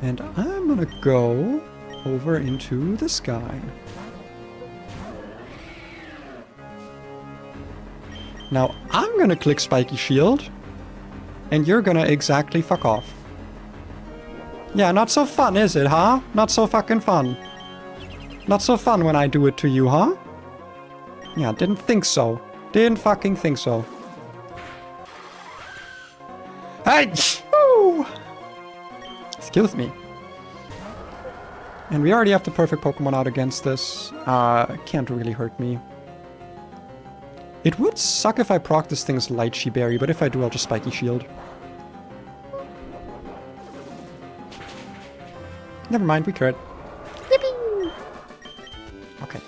And I'm gonna go over into the sky. Now I'm gonna click Spiky Shield, and you're gonna exactly fuck off. Yeah, not so fun, is it, huh? Not so fucking fun. Not so fun when I do it to you, huh? Yeah, didn't think so. Didn't fucking think so. Hey! Woo! Excuse me. And we already have the perfect Pokemon out against this. Can't really hurt me. It would suck if I proc this thing's Lychee Berry, but if I do, I'll just Spiky Shield. Never mind, we crit. Okay.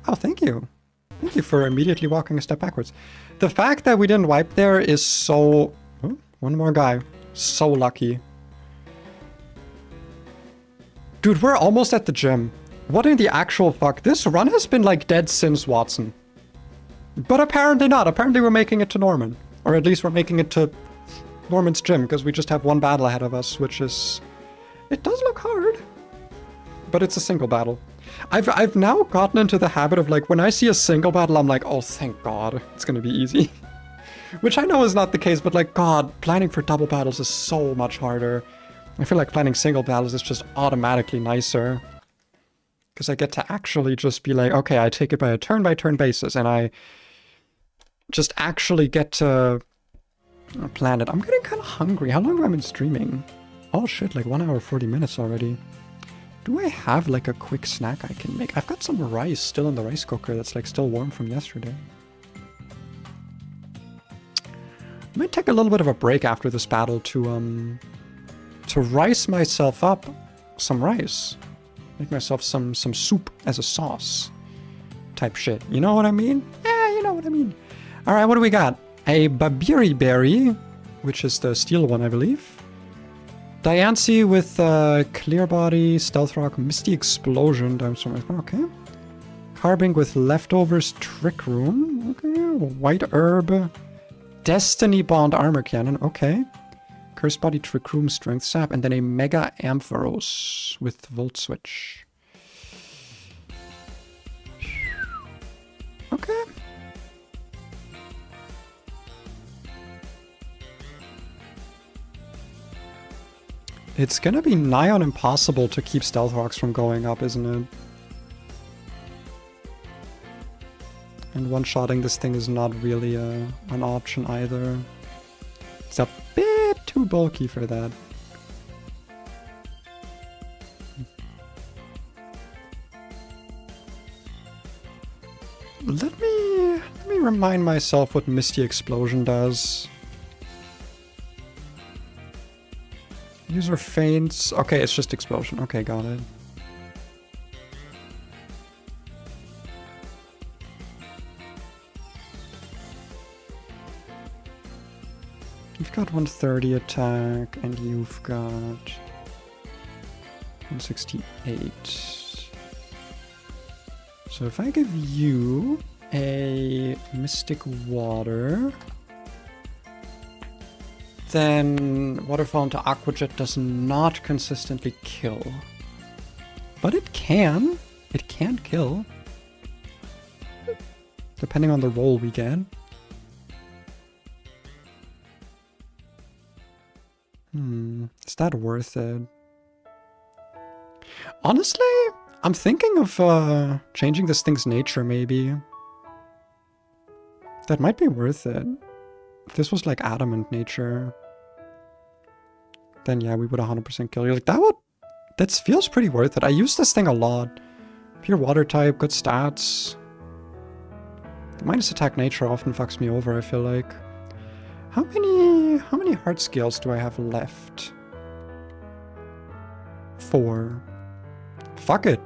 Oh, thank you. Thank you for immediately walking a step backwards. The fact that we didn't wipe there is so... Oh, one more guy. So lucky. Dude, we're almost at the gym. What in the actual fuck? This run has been like dead since Watson. But apparently not. Apparently we're making it to Norman. Or at least we're making it to Norman's gym, because we just have one battle ahead of us, which is... It does look hard. But it's a single battle. I've now gotten into the habit of like, when I see a single battle, I'm like, oh, thank God, it's gonna be easy. Which I know is not the case, but like, God, planning for double battles is so much harder. I feel like planning single battles is just automatically nicer. Because I get to actually just be like, okay, I take it by a turn-by-turn basis, and I just actually get to plan it. I'm getting kind of hungry. How long have I been streaming? Oh shit, like 1 hour 40 minutes already. Do I have like a quick snack I can make? I've got some rice still in the rice cooker that's like still warm from yesterday. I might take a little bit of a break after this battle to rice myself up some rice. Make myself some soup as a sauce type shit. You know what I mean? Yeah, you know what I mean. All right, what do we got? A Babiri Berry, which is the steel one, I believe. Diancie with Clear Body, Stealth Rock, Misty Explosion. Okay. Carbink with Leftovers, Trick Room. Okay. White Herb. Destiny Bond Armor Cannon. Okay. Curse Body, Trick Room, Strength Sap. And then a Mega Ampharos with Volt Switch. Okay. It's gonna be nigh on impossible to keep Stealth Rocks from going up, isn't it? And one-shotting this thing is not really an option either. It's a bit too bulky for that. Let me remind myself what Misty Explosion does. User faints. Okay, it's just explosion. Okay, got it. You've got 130 attack, and you've got 168. So if I give you a Mystic Water, then Water Fallen to Aqua Jet does not consistently kill. But it can. It can kill. Depending on the roll we get. Is that worth it? Honestly, I'm thinking of changing this thing's nature, maybe. That might be worth it. If this was like adamant nature, then yeah, we would 100% kill you. Like that feels pretty worth it. I use this thing a lot. Pure water type, good stats. The minus attack nature often fucks me over, I feel like. How many heart scales do I have left? 4. Fuck it.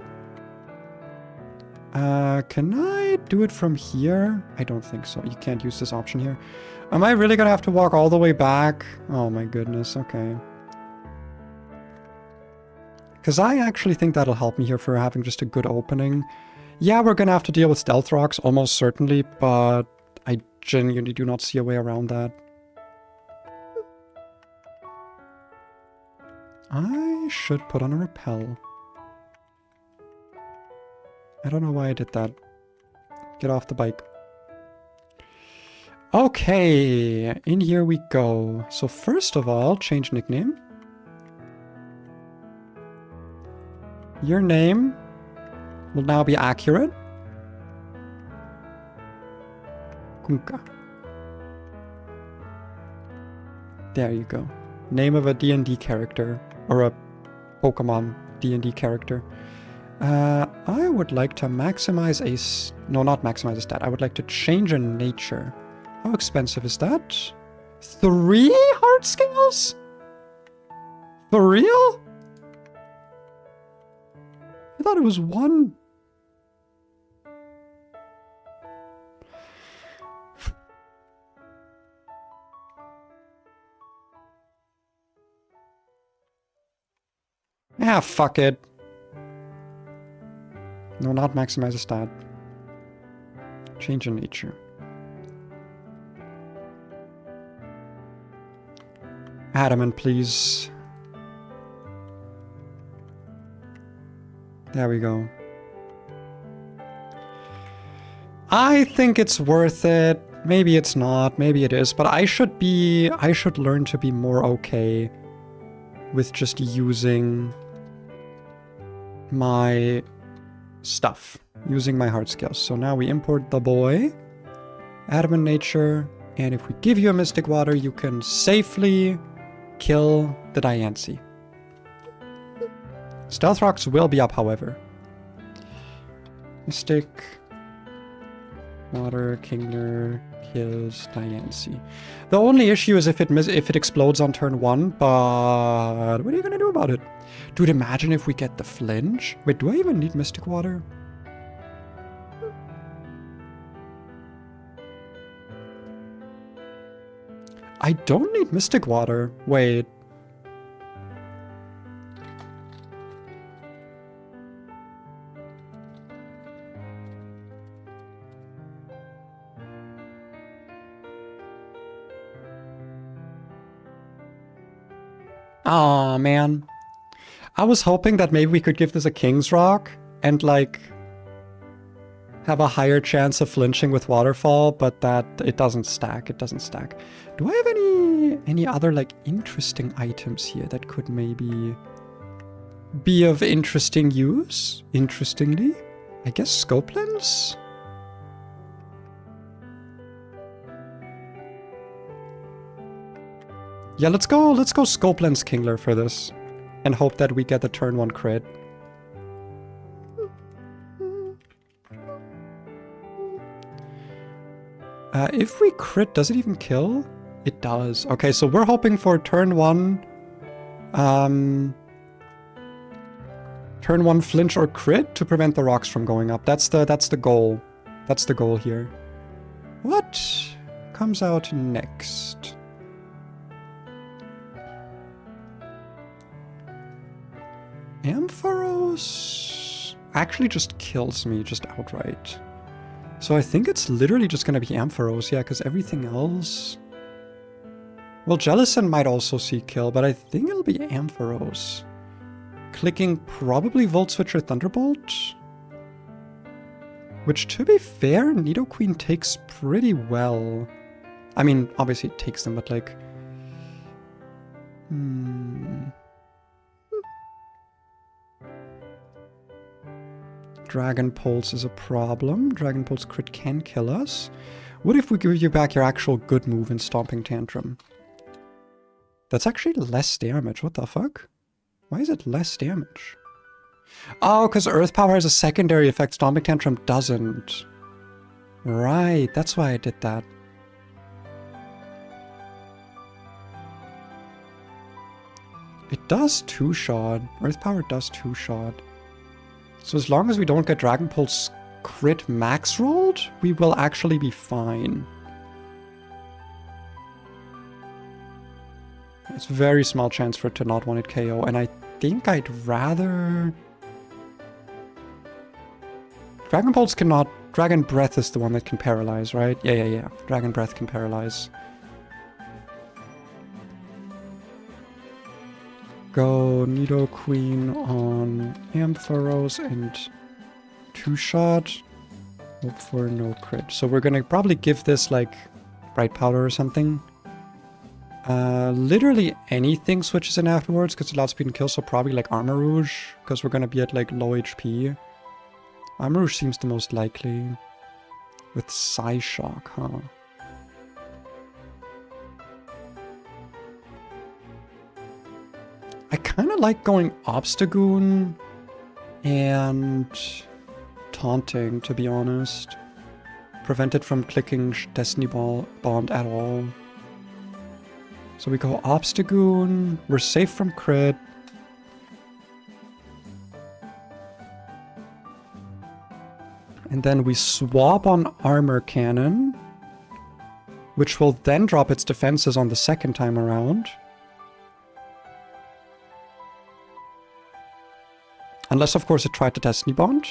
Can I do it from here? I don't think so. You can't use this option here. Am I really gonna have to walk all the way back? Oh my goodness, okay. Because I actually think that'll help me here for having just a good opening. Yeah, we're gonna have to deal with Stealth Rocks, almost certainly, but I genuinely do not see a way around that. I should put on a repel. I don't know why I did that. Get off the bike. Okay, in here we go. So first of all, change nickname. Your name will now be accurate. Kunka. There you go. Name of a D&D character. Or a Pokemon D&D character. I would like to maximize a... No, not maximize a stat. I would like to change a nature. How expensive is that? 3 heart scales? For real? I thought it was 1. Ah, fuck it. No, not maximize a stat. Change in nature. Adamant, please. There we go. I think it's worth it. Maybe it's not, maybe it is, but I should learn to be more okay with just using my stuff, using my hard skills. So now we import the boy, Adamant nature, and if we give you a mystic water, you can safely kill the Diancie. Stealth rocks will be up, however. Mystic water kingler kills Diancie. The only issue is if it explodes on turn 1, but what are you gonna do about it? Dude, imagine if we get the flinch. Wait, do I even need mystic water? I don't need mystic water. Wait. Aw, man. I was hoping that maybe we could give this a King's Rock and, like, have a higher chance of flinching with Waterfall, but that it doesn't stack. It doesn't stack. Do I have any other, like, interesting items here that could maybe be of interesting use? Interestingly? I guess scope lens? Yeah, let's go scope lens Kingler for this. And hope that we get the turn 1 crit. If we crit, does it even kill? It does. Okay, so we're hoping for turn 1... turn 1 flinch or crit to prevent the rocks from going up. That's the goal. That's the goal here. What comes out next? Ampharos actually just kills me, just outright. So I think it's literally just gonna be Ampharos, yeah, because everything else... Well, Jellicent might also see kill, but I think it'll be Ampharos. Clicking probably Volt Switch or Thunderbolt? Which, to be fair, Nidoqueen takes pretty well. I mean, obviously it takes them, but like... Dragon Pulse is a problem. Dragon Pulse crit can kill us. What if we give you back your actual good move in Stomping Tantrum? That's actually less damage. What the fuck? Why is it less damage? Oh, because Earth Power has a secondary effect. Stomping Tantrum doesn't. Right, that's why I did that. It does 2-shot. Earth Power does 2-shot. So as long as we don't get Dragon Pulse crit max rolled, we will actually be fine. It's a very small chance for it to not want it KO, and I think I'd rather... Dragon Pulse cannot... Dragon Breath is the one that can paralyze, right? Yeah. Dragon Breath can paralyze. Go Nidoqueen on Ampharos and 2-shot. Hope for no crit. So we're gonna probably give this like Bright Powder or something. Literally anything switches in afterwards because it's outspeed and kill, so probably like Armor Rouge because we're gonna be at like low HP. Armor Rouge seems the most likely. With Psyshock, huh? I kind of like going Obstagoon and Taunting, to be honest. Prevent it from clicking Destiny Bond at all. So we go Obstagoon, we're safe from crit. And then we swap on Armor Cannon, which will then drop its defenses on the second time around. Unless, of course, it tried to Destiny Bond.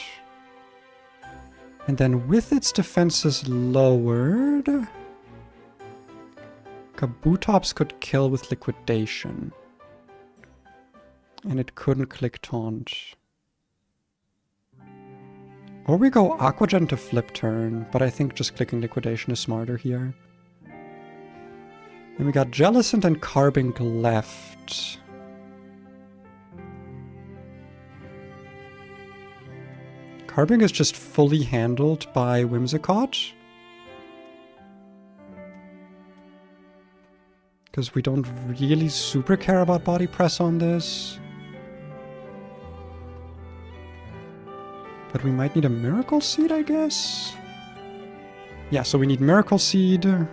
And then with its defenses lowered, Kabutops could kill with Liquidation. And it couldn't click Taunt. Or we go Aqua Jet to flip turn, but I think just clicking Liquidation is smarter here. And we got Jellicent and Carbink left. Carbink is just fully handled by Whimsicott. Because we don't really super care about Body Press on this. But we might need a Miracle Seed, I guess? Yeah, so we need Miracle Seed on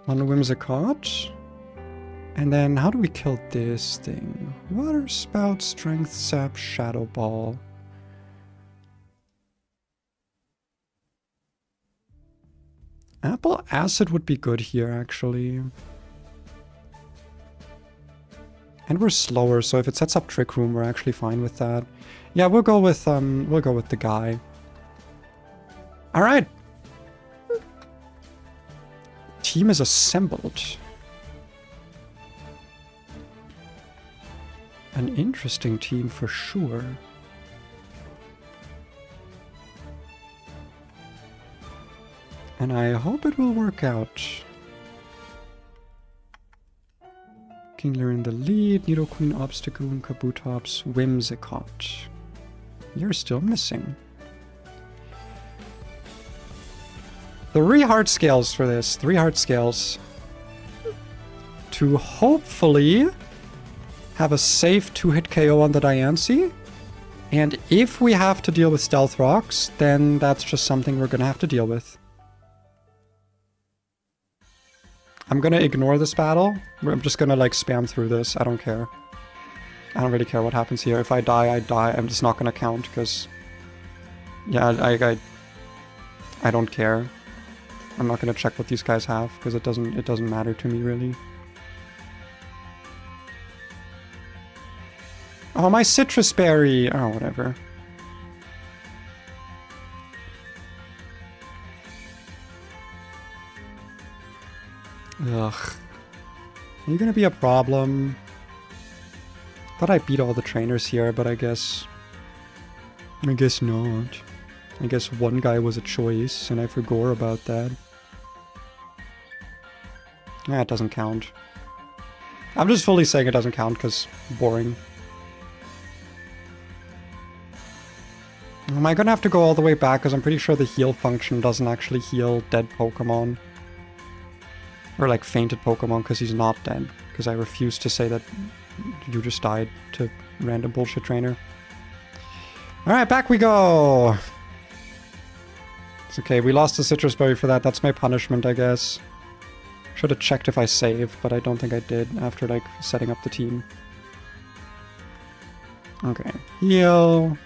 Whimsicott. And then how do we kill this thing? Water Spout, Strength Sap, Shadow Ball. Apple Acid would be good here, actually. And we're slower, so if it sets up Trick Room, we're actually fine with that. Yeah, we'll go with the guy. All right. Team is assembled. An interesting team for sure. And I hope it will work out. Kingler in the lead, Nidoqueen, Obstagoon, Kabutops, Whimsicott. You're still missing. 3 heart scales for this. 3 heart scales. To hopefully have a safe 2-hit KO on the Diancie. And if we have to deal with Stealth Rocks, then that's just something we're gonna have to deal with. I'm gonna ignore this battle. I'm just gonna like spam through this. I don't care. I don't really care what happens here. If I die, I die. I'm just not gonna count because, yeah, I don't care. I'm not gonna check what these guys have because it doesn't matter to me really. Oh, my citrus berry. Oh, whatever. Ugh. Are you gonna be a problem? Thought I beat all the trainers here, but I guess not. I guess one guy was a choice, and I forgot about that. Yeah, it doesn't count. I'm just fully saying it doesn't count because boring. Am I gonna have to go all the way back? Because I'm pretty sure the heal function doesn't actually heal dead Pokemon. Or like fainted Pokemon because he's not dead. Because I refuse to say that you just died to random bullshit trainer. Alright, back we go! It's okay, we lost the Citrus Berry for that. That's my punishment, I guess. Should have checked if I saved, but I don't think I did after like setting up the team. Okay, heal.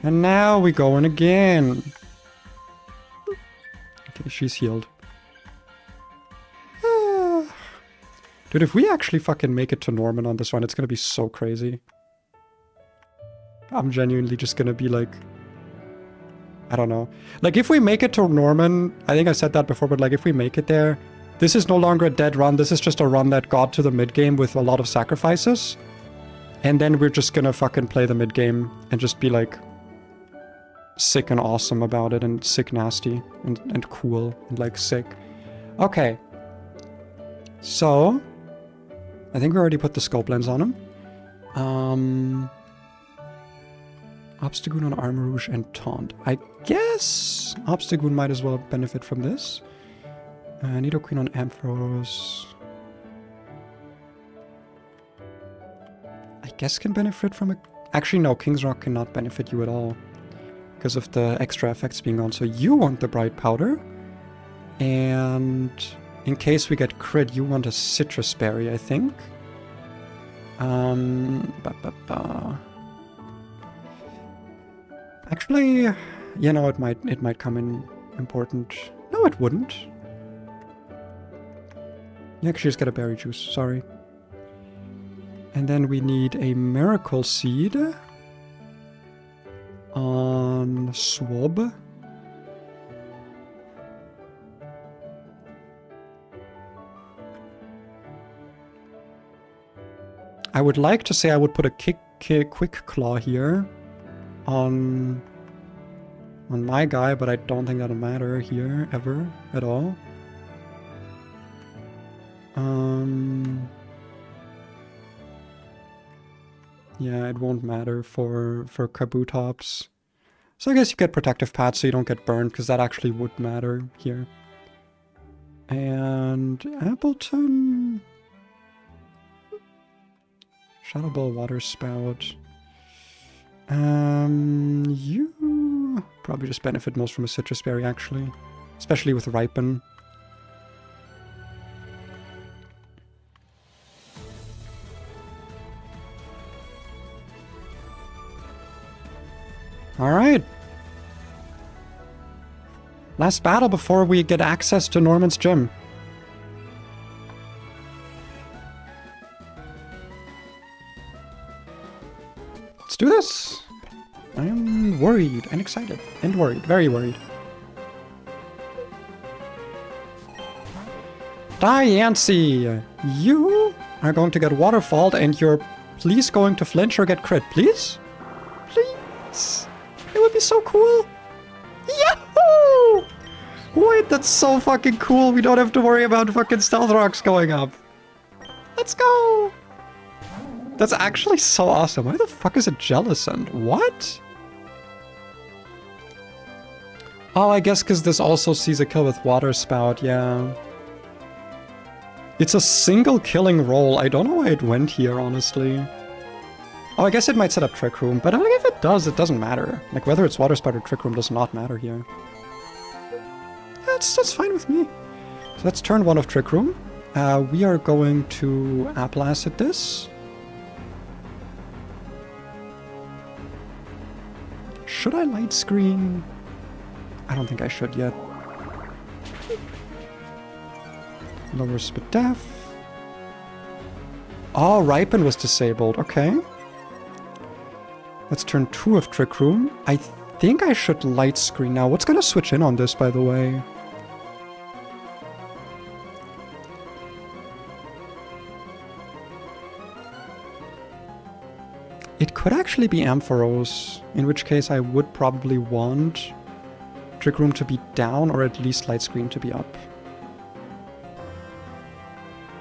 And now we go in again. Okay, she's healed. Dude, if we actually fucking make it to Norman on this one, it's gonna be so crazy. I'm genuinely just gonna be like... I don't know. Like, if we make it to Norman, I think I said that before, but like, if we make it there, this is no longer a dead run. This is just a run that got to the mid-game with a lot of sacrifices. And then we're just gonna fucking play the mid-game and just be like... sick and awesome about it, and sick nasty, and cool, and like sick. Okay. So... I think we already put the scope lens on him. Obstagoon on Armor Rouge and Taunt. I guess Obstagoon might as well benefit from this. Nidoqueen on Ampharos. I guess can benefit from it. Actually, no, King's Rock cannot benefit you at all. Because of the extra effects being on. So you want the Bright Powder. And... in case we get crit, you want a Citrus Berry, I think. Actually, you know, it might come in important. No, it wouldn't. You actually just get a berry juice, sorry. And then we need a Miracle Seed on Swab. I would like to say I would put a Quick Claw here on my guy, but I don't think that'll matter here ever at all. Yeah, it won't matter for Kabutops. So I guess you get Protective Pad so you don't get burned, because that actually would matter here. And Appleton... Shadow Ball, Water Spout. You probably just benefit most from a Citrus Berry, actually. Especially with Ripen. Alright. Last battle before we get access to Norman's gym. Let's do this! I am worried and excited and worried, very worried. Diancie, you are going to get Waterfalled and you're please going to flinch or get crit, please? Please? It would be so cool. Yahoo! Wait, that's so fucking cool. We don't have to worry about fucking Stealth Rocks going up. Let's go! That's actually so awesome. Why the fuck is it Jellicent? What? Oh, I guess because this also sees a kill with Water Spout, yeah. It's a single killing roll. I don't know why it went here, honestly. Oh, I guess it might set up Trick Room, but if it does, it doesn't matter. Like, whether it's Water Spout or Trick Room does not matter here. That's fine with me. So that's turn 1 of Trick Room. We are going to Apple Acid this. Should I light screen? I don't think I should yet. Lower Spadef. Oh, Ripen was disabled. Okay. That's turn 2 of Trick Room. I think I should light screen now. What's going to switch in on this, by the way? It could actually be Ampharos, in which case I would probably want Trick Room to be down, or at least light screen to be up.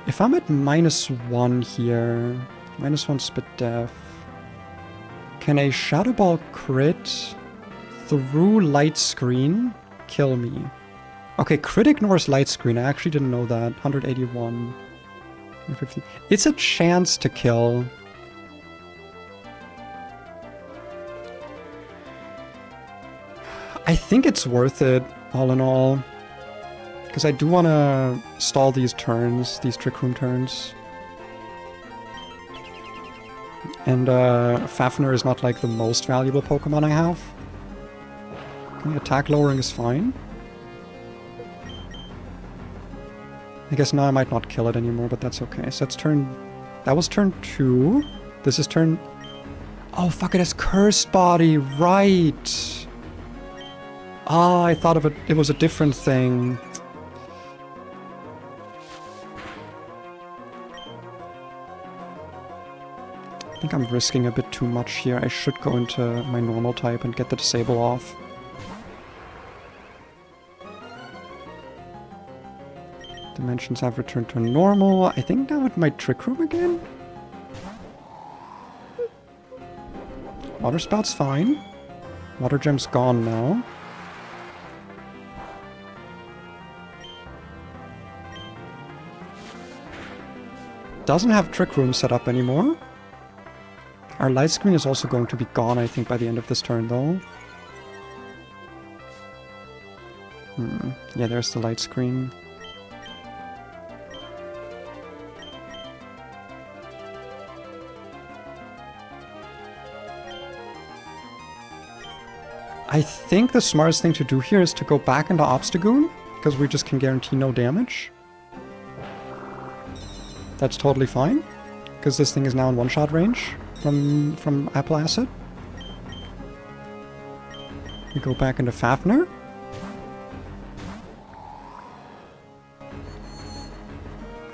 If I'm at -1 here, -1 Spadef, can a Shadow Ball crit through light screen kill me? Okay, crit ignores light screen. I actually didn't know that. 181. 150. It's a chance to kill. I think it's worth it, all in all. Because I do want to stall these turns, these Trick Room turns. And Fafnir is not like the most valuable Pokemon I have. Okay, attack lowering is fine. I guess now I might not kill it anymore, but that's okay. So that's turn... That was turn 2. This is turn... Oh, fuck, it has Cursed Body, right! Ah, I thought of it, it was a different thing. I think I'm risking a bit too much here. I should go into my normal type and get the disable off. Dimensions have returned to normal. I think now with my Trick Room again? Water Spout's fine. Water Gem's gone now. Doesn't have Trick Room set up anymore. Our light screen is also going to be gone, I think, by the end of this turn, though. Yeah, there's the light screen. I think the smartest thing to do here is to go back into Obstagoon, because we just can guarantee no damage. That's totally fine. because this thing is now in one-shot range from Apple Acid. We go back into Fafnir.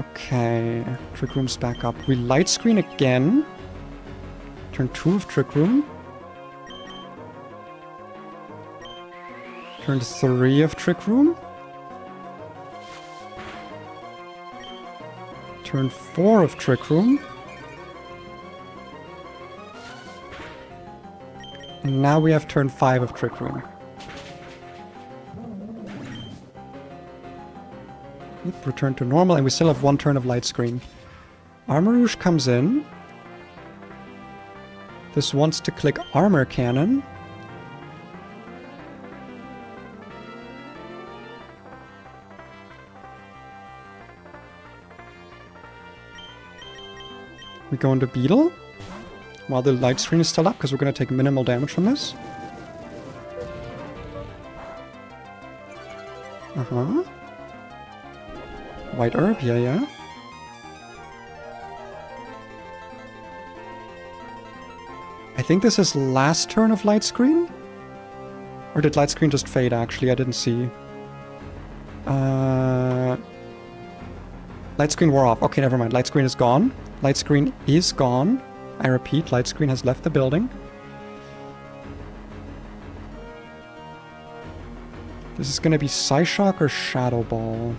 Okay, Trick Room's back up. We light screen again. Turn 2 of Trick Room. Turn 3 of Trick Room. Turn 4 of Trick Room. And now we have turn 5 of Trick Room. Yep, return to normal, and we still have 1 turn of light screen. Armor Rouge comes in. This wants to click Armor Cannon. We go into Beetle while the light screen is still up, because we're going to take minimal damage from this. Uh-huh. White Herb, yeah. I think this is last turn of light screen? Or did light screen just fade, actually? I didn't see. Light screen wore off. Okay, never mind. Light screen is gone. Light screen is gone. I repeat, light screen has left the building. This is going to be Psyshock or Shadow Ball.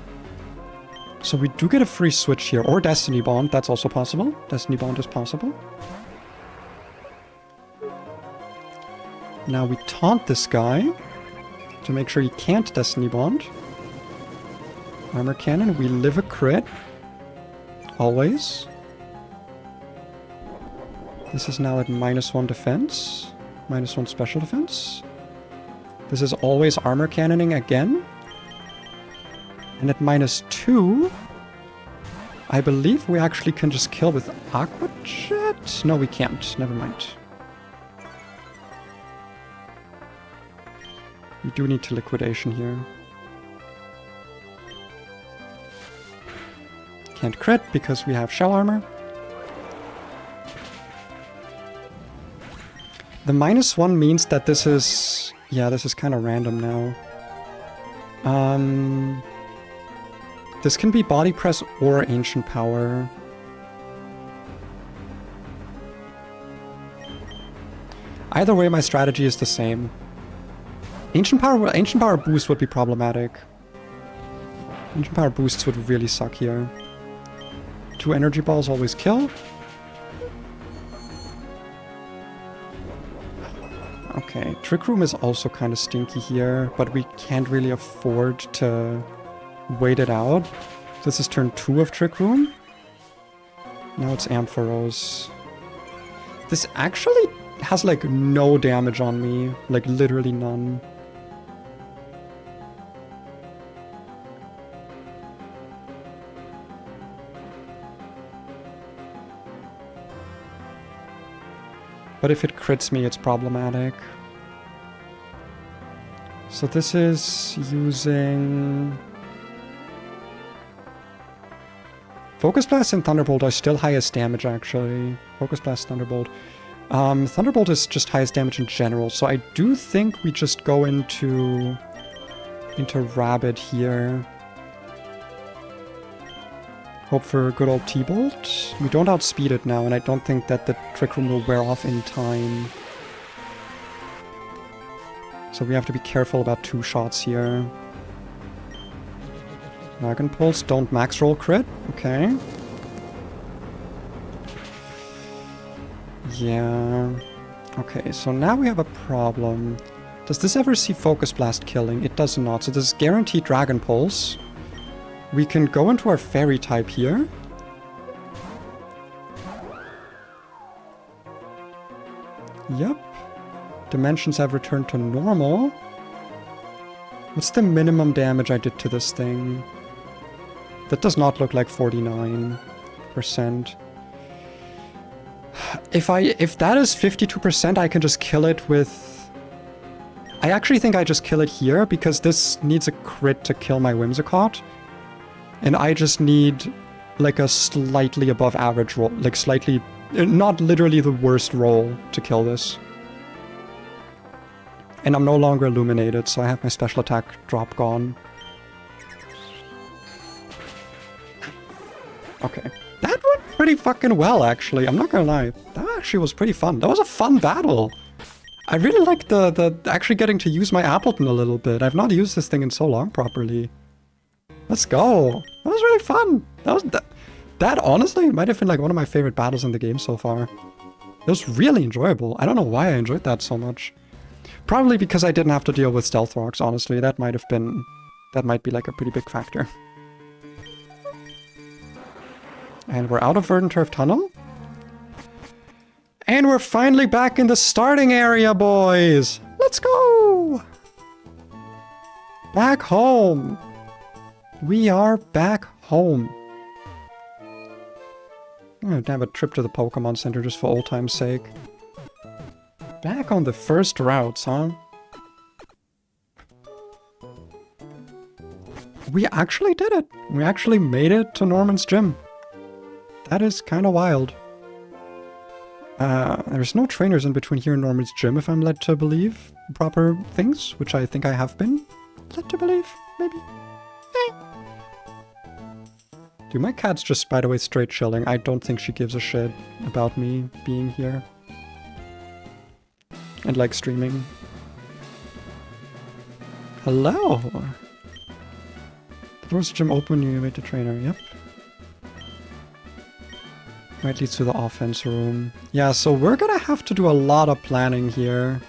So we do get a free switch here. Or Destiny Bond, that's also possible. Destiny Bond is possible. Now we taunt this guy to make sure he can't Destiny Bond. Armor Cannon, we live a crit. Always. This is now at -1 defense. -1 special defense. This is always armor cannoning again. And at -2, I believe we actually can just kill with Aqua Jet? No, we can't. Never mind. We do need to liquidation here. Can't crit because we have shell armor. The -1 means that this is... Yeah, this is kind of random now. This can be Body Press or Ancient Power. Either way, my strategy is the same. Ancient Power boost would be problematic. Ancient Power boosts would really suck here. 2 energy balls always kill. Okay, Trick Room is also kind of stinky here, but we can't really afford to wait it out. This is turn 2 of Trick Room. Now it's Ampharos. This actually has like no damage on me, like literally none. But if it crits me, it's problematic. So this is using... Focus Blast and Thunderbolt are still highest damage, actually. Focus Blast, Thunderbolt. Thunderbolt is just highest damage in general, so I do think we just go into Rabbit here. Hope for a good old T-Bolt. We don't outspeed it now, and I don't think that the Trick Room will wear off in time. So we have to be careful about 2 shots here. Dragon Pulse, don't max roll crit. Okay. Yeah. Okay, so now we have a problem. Does this ever see Focus Blast killing? It does not. So this is guaranteed Dragon Pulse. We can go into our Fairy type here. Yep. Dimensions have returned to normal. What's the minimum damage I did to this thing? That does not look like 49%. If that is 52%, I can just kill it with... I actually think I just kill it here, because this needs a crit to kill my Whimsicott. And I just need like a slightly above average roll, like slightly, not literally the worst roll to kill this. And I'm no longer illuminated, so I have my special attack drop gone. Okay. That went pretty fucking well, actually. I'm not gonna lie. That actually was pretty fun. That was a fun battle. I really like the actually getting to use my Appleton a little bit. I've not used this thing in so long properly. Let's go. That was really fun. That honestly might have been like one of my favorite battles in the game so far. It was really enjoyable. I don't know why I enjoyed that so much. Probably because I didn't have to deal with stealth rocks, honestly. That might be like a pretty big factor. And we're out of Verdant Turf Tunnel. And we're finally back in the starting area, boys! Let's go! Back home! We are back home. I'm gonna have a trip to the Pokemon Center just for old time's sake. Back on the first routes, huh? We actually did it! We actually made it to Norman's gym. That is kind of wild. There's no trainers in between here and Norman's gym, if I'm led to believe proper things, which I think I have been led to believe, maybe. Dude, my cat's just, by the way, straight chilling. I don't think she gives a shit about me being here. And, like, streaming. Hello! The door's gym open, you meet the trainer, yep. Right, leads to the offense room. Yeah, so we're gonna have to do a lot of planning here.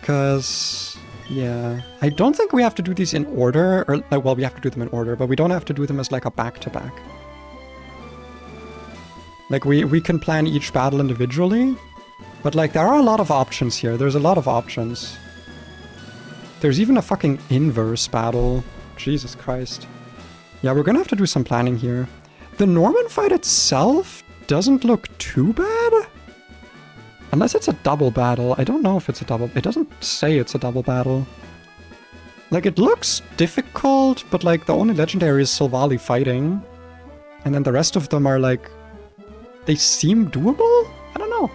Because, yeah, I don't think we have to do these in order, or, well, we have to do them in order, but we don't have to do them as like a back-to-back. Like, we can plan each battle individually, but like, there are a lot of options here. There's a lot of options. There's even a fucking inverse battle. Jesus Christ. Yeah, we're gonna have to do some planning here. The Norman fight itself doesn't look too bad. Unless it's a double battle. I don't know if it's a double... It doesn't say it's a double battle. Like, it looks difficult, but like, the only legendary is Silvally fighting. And then the rest of them are like... They seem doable? I don't know.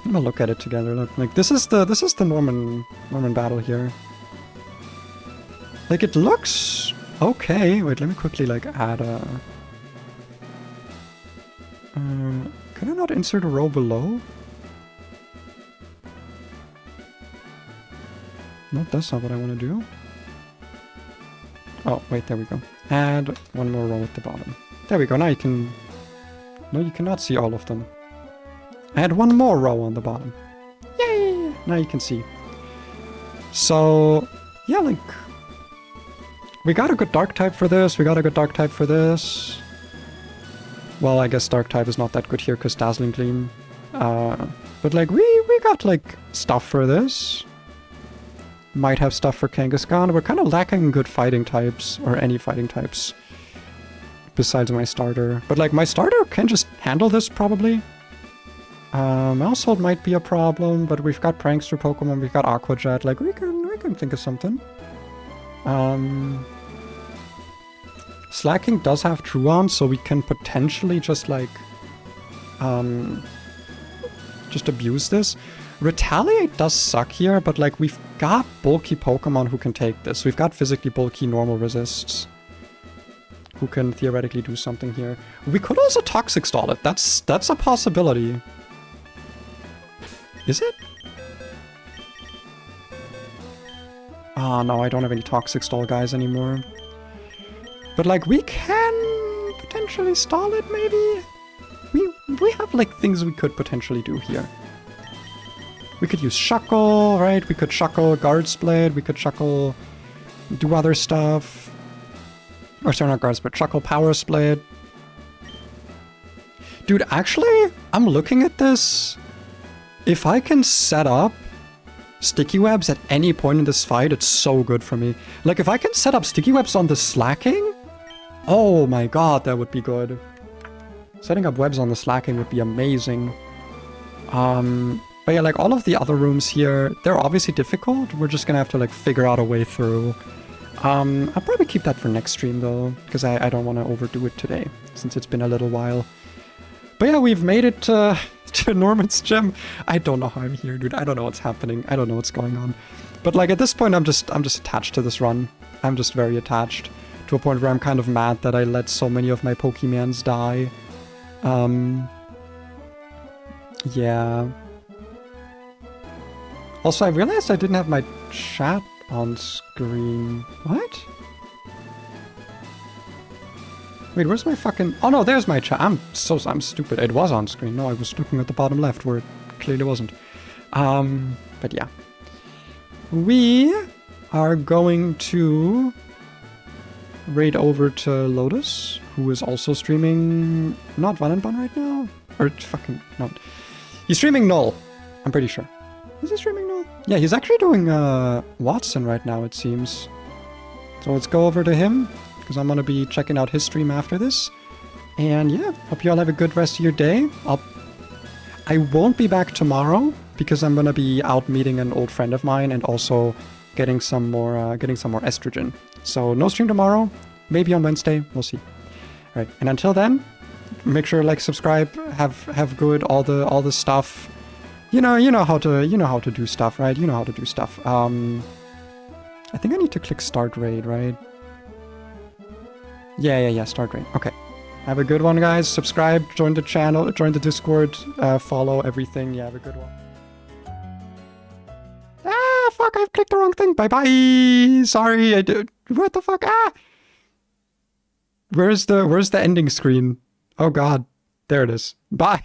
I'm gonna look at it together. Look, like, this is the Norman battle here. Like, it looks... Okay, wait, let me quickly, like, add a... can I not insert a row below? No, that's not what I want to do. Oh, wait, there we go. Add one more row at the bottom. There we go, now you can... No, you cannot see all of them. Add one more row on the bottom. Yay! Now you can see. So, yeah, like... We got a good dark type for this, we got a good dark type for this. Well, I guess dark type is not that good here because Dazzling Gleam. But like, we got like stuff for this. Might have stuff for Kangaskhan. We're kind of lacking good fighting types, or any fighting types. Besides my starter. But like, my starter can just handle this probably. Mousehold might be a problem, but we've got Prankster Pokemon, we've got Aqua Jet, like we can think of something. Slacking does have Truon, so we can potentially just like just abuse this. Retaliate does suck here, but like we've got bulky Pokemon who can take this. We've got physically bulky normal resists who can theoretically do something here. We could also Toxic Stall it. That's a possibility. Is it? Ah, no, I don't have any Toxic Stall guys anymore. But like, we can potentially stall it, maybe? We have like things we could potentially do here. We could use Shuckle, right? We could Shuckle Guard Split, we could Shuckle do other stuff. Or sorry, not Guard Split, Shuckle Power Split. Dude, actually, I'm looking at this. If I can set up Sticky Webs at any point in this fight, it's so good for me. Like, if I can set up Sticky Webs on the Slacking, oh my god, that would be good. Setting up webs on the Slacking would be amazing. But yeah, like, all of the other rooms here, they're obviously difficult. We're just gonna have to, like, figure out a way through. I'll probably keep that for next stream though, because I don't want to overdo it today, since it's been a little while. But yeah, we've made it to Norman's gem. I don't know how I'm here, dude. I don't know what's happening. I don't know what's going on. But like at this point, I'm just attached to this run. I'm just very attached to a point where I'm kind of mad that I let so many of my Pokemons die. Yeah. Also, I realized I didn't have my chat on screen. What? Wait, where's my fucking... Oh no, there's my chat. I'm stupid. It was on screen. No, I was looking at the bottom left where it clearly wasn't. But yeah. We are going to raid over to Lotus, who is also streaming... Not Valentine right now? Or fucking... not. He's streaming Null. I'm pretty sure. Is he streaming Null? Yeah, he's actually doing Watson right now, it seems. So let's go over to him, because I'm going to be checking out his stream after this. And yeah, hope you all have a good rest of your day. I won't be back tomorrow, because I'm going to be out meeting an old friend of mine and also getting some more estrogen. So no stream tomorrow, maybe on Wednesday, we'll see. All right, and until then, make sure to like, subscribe, have good all the stuff. You know how to do stuff, right? You know how to do stuff. I think I need to click start raid, right? Yeah, start raid. Okay. Have a good one, guys. Subscribe, join the channel, join the Discord, follow everything. Yeah, have a good one. Ah, fuck, I've clicked the wrong thing. Bye-bye. Sorry, I did. What the fuck? Ah! Where's the ending screen? Oh god. There it is. Bye.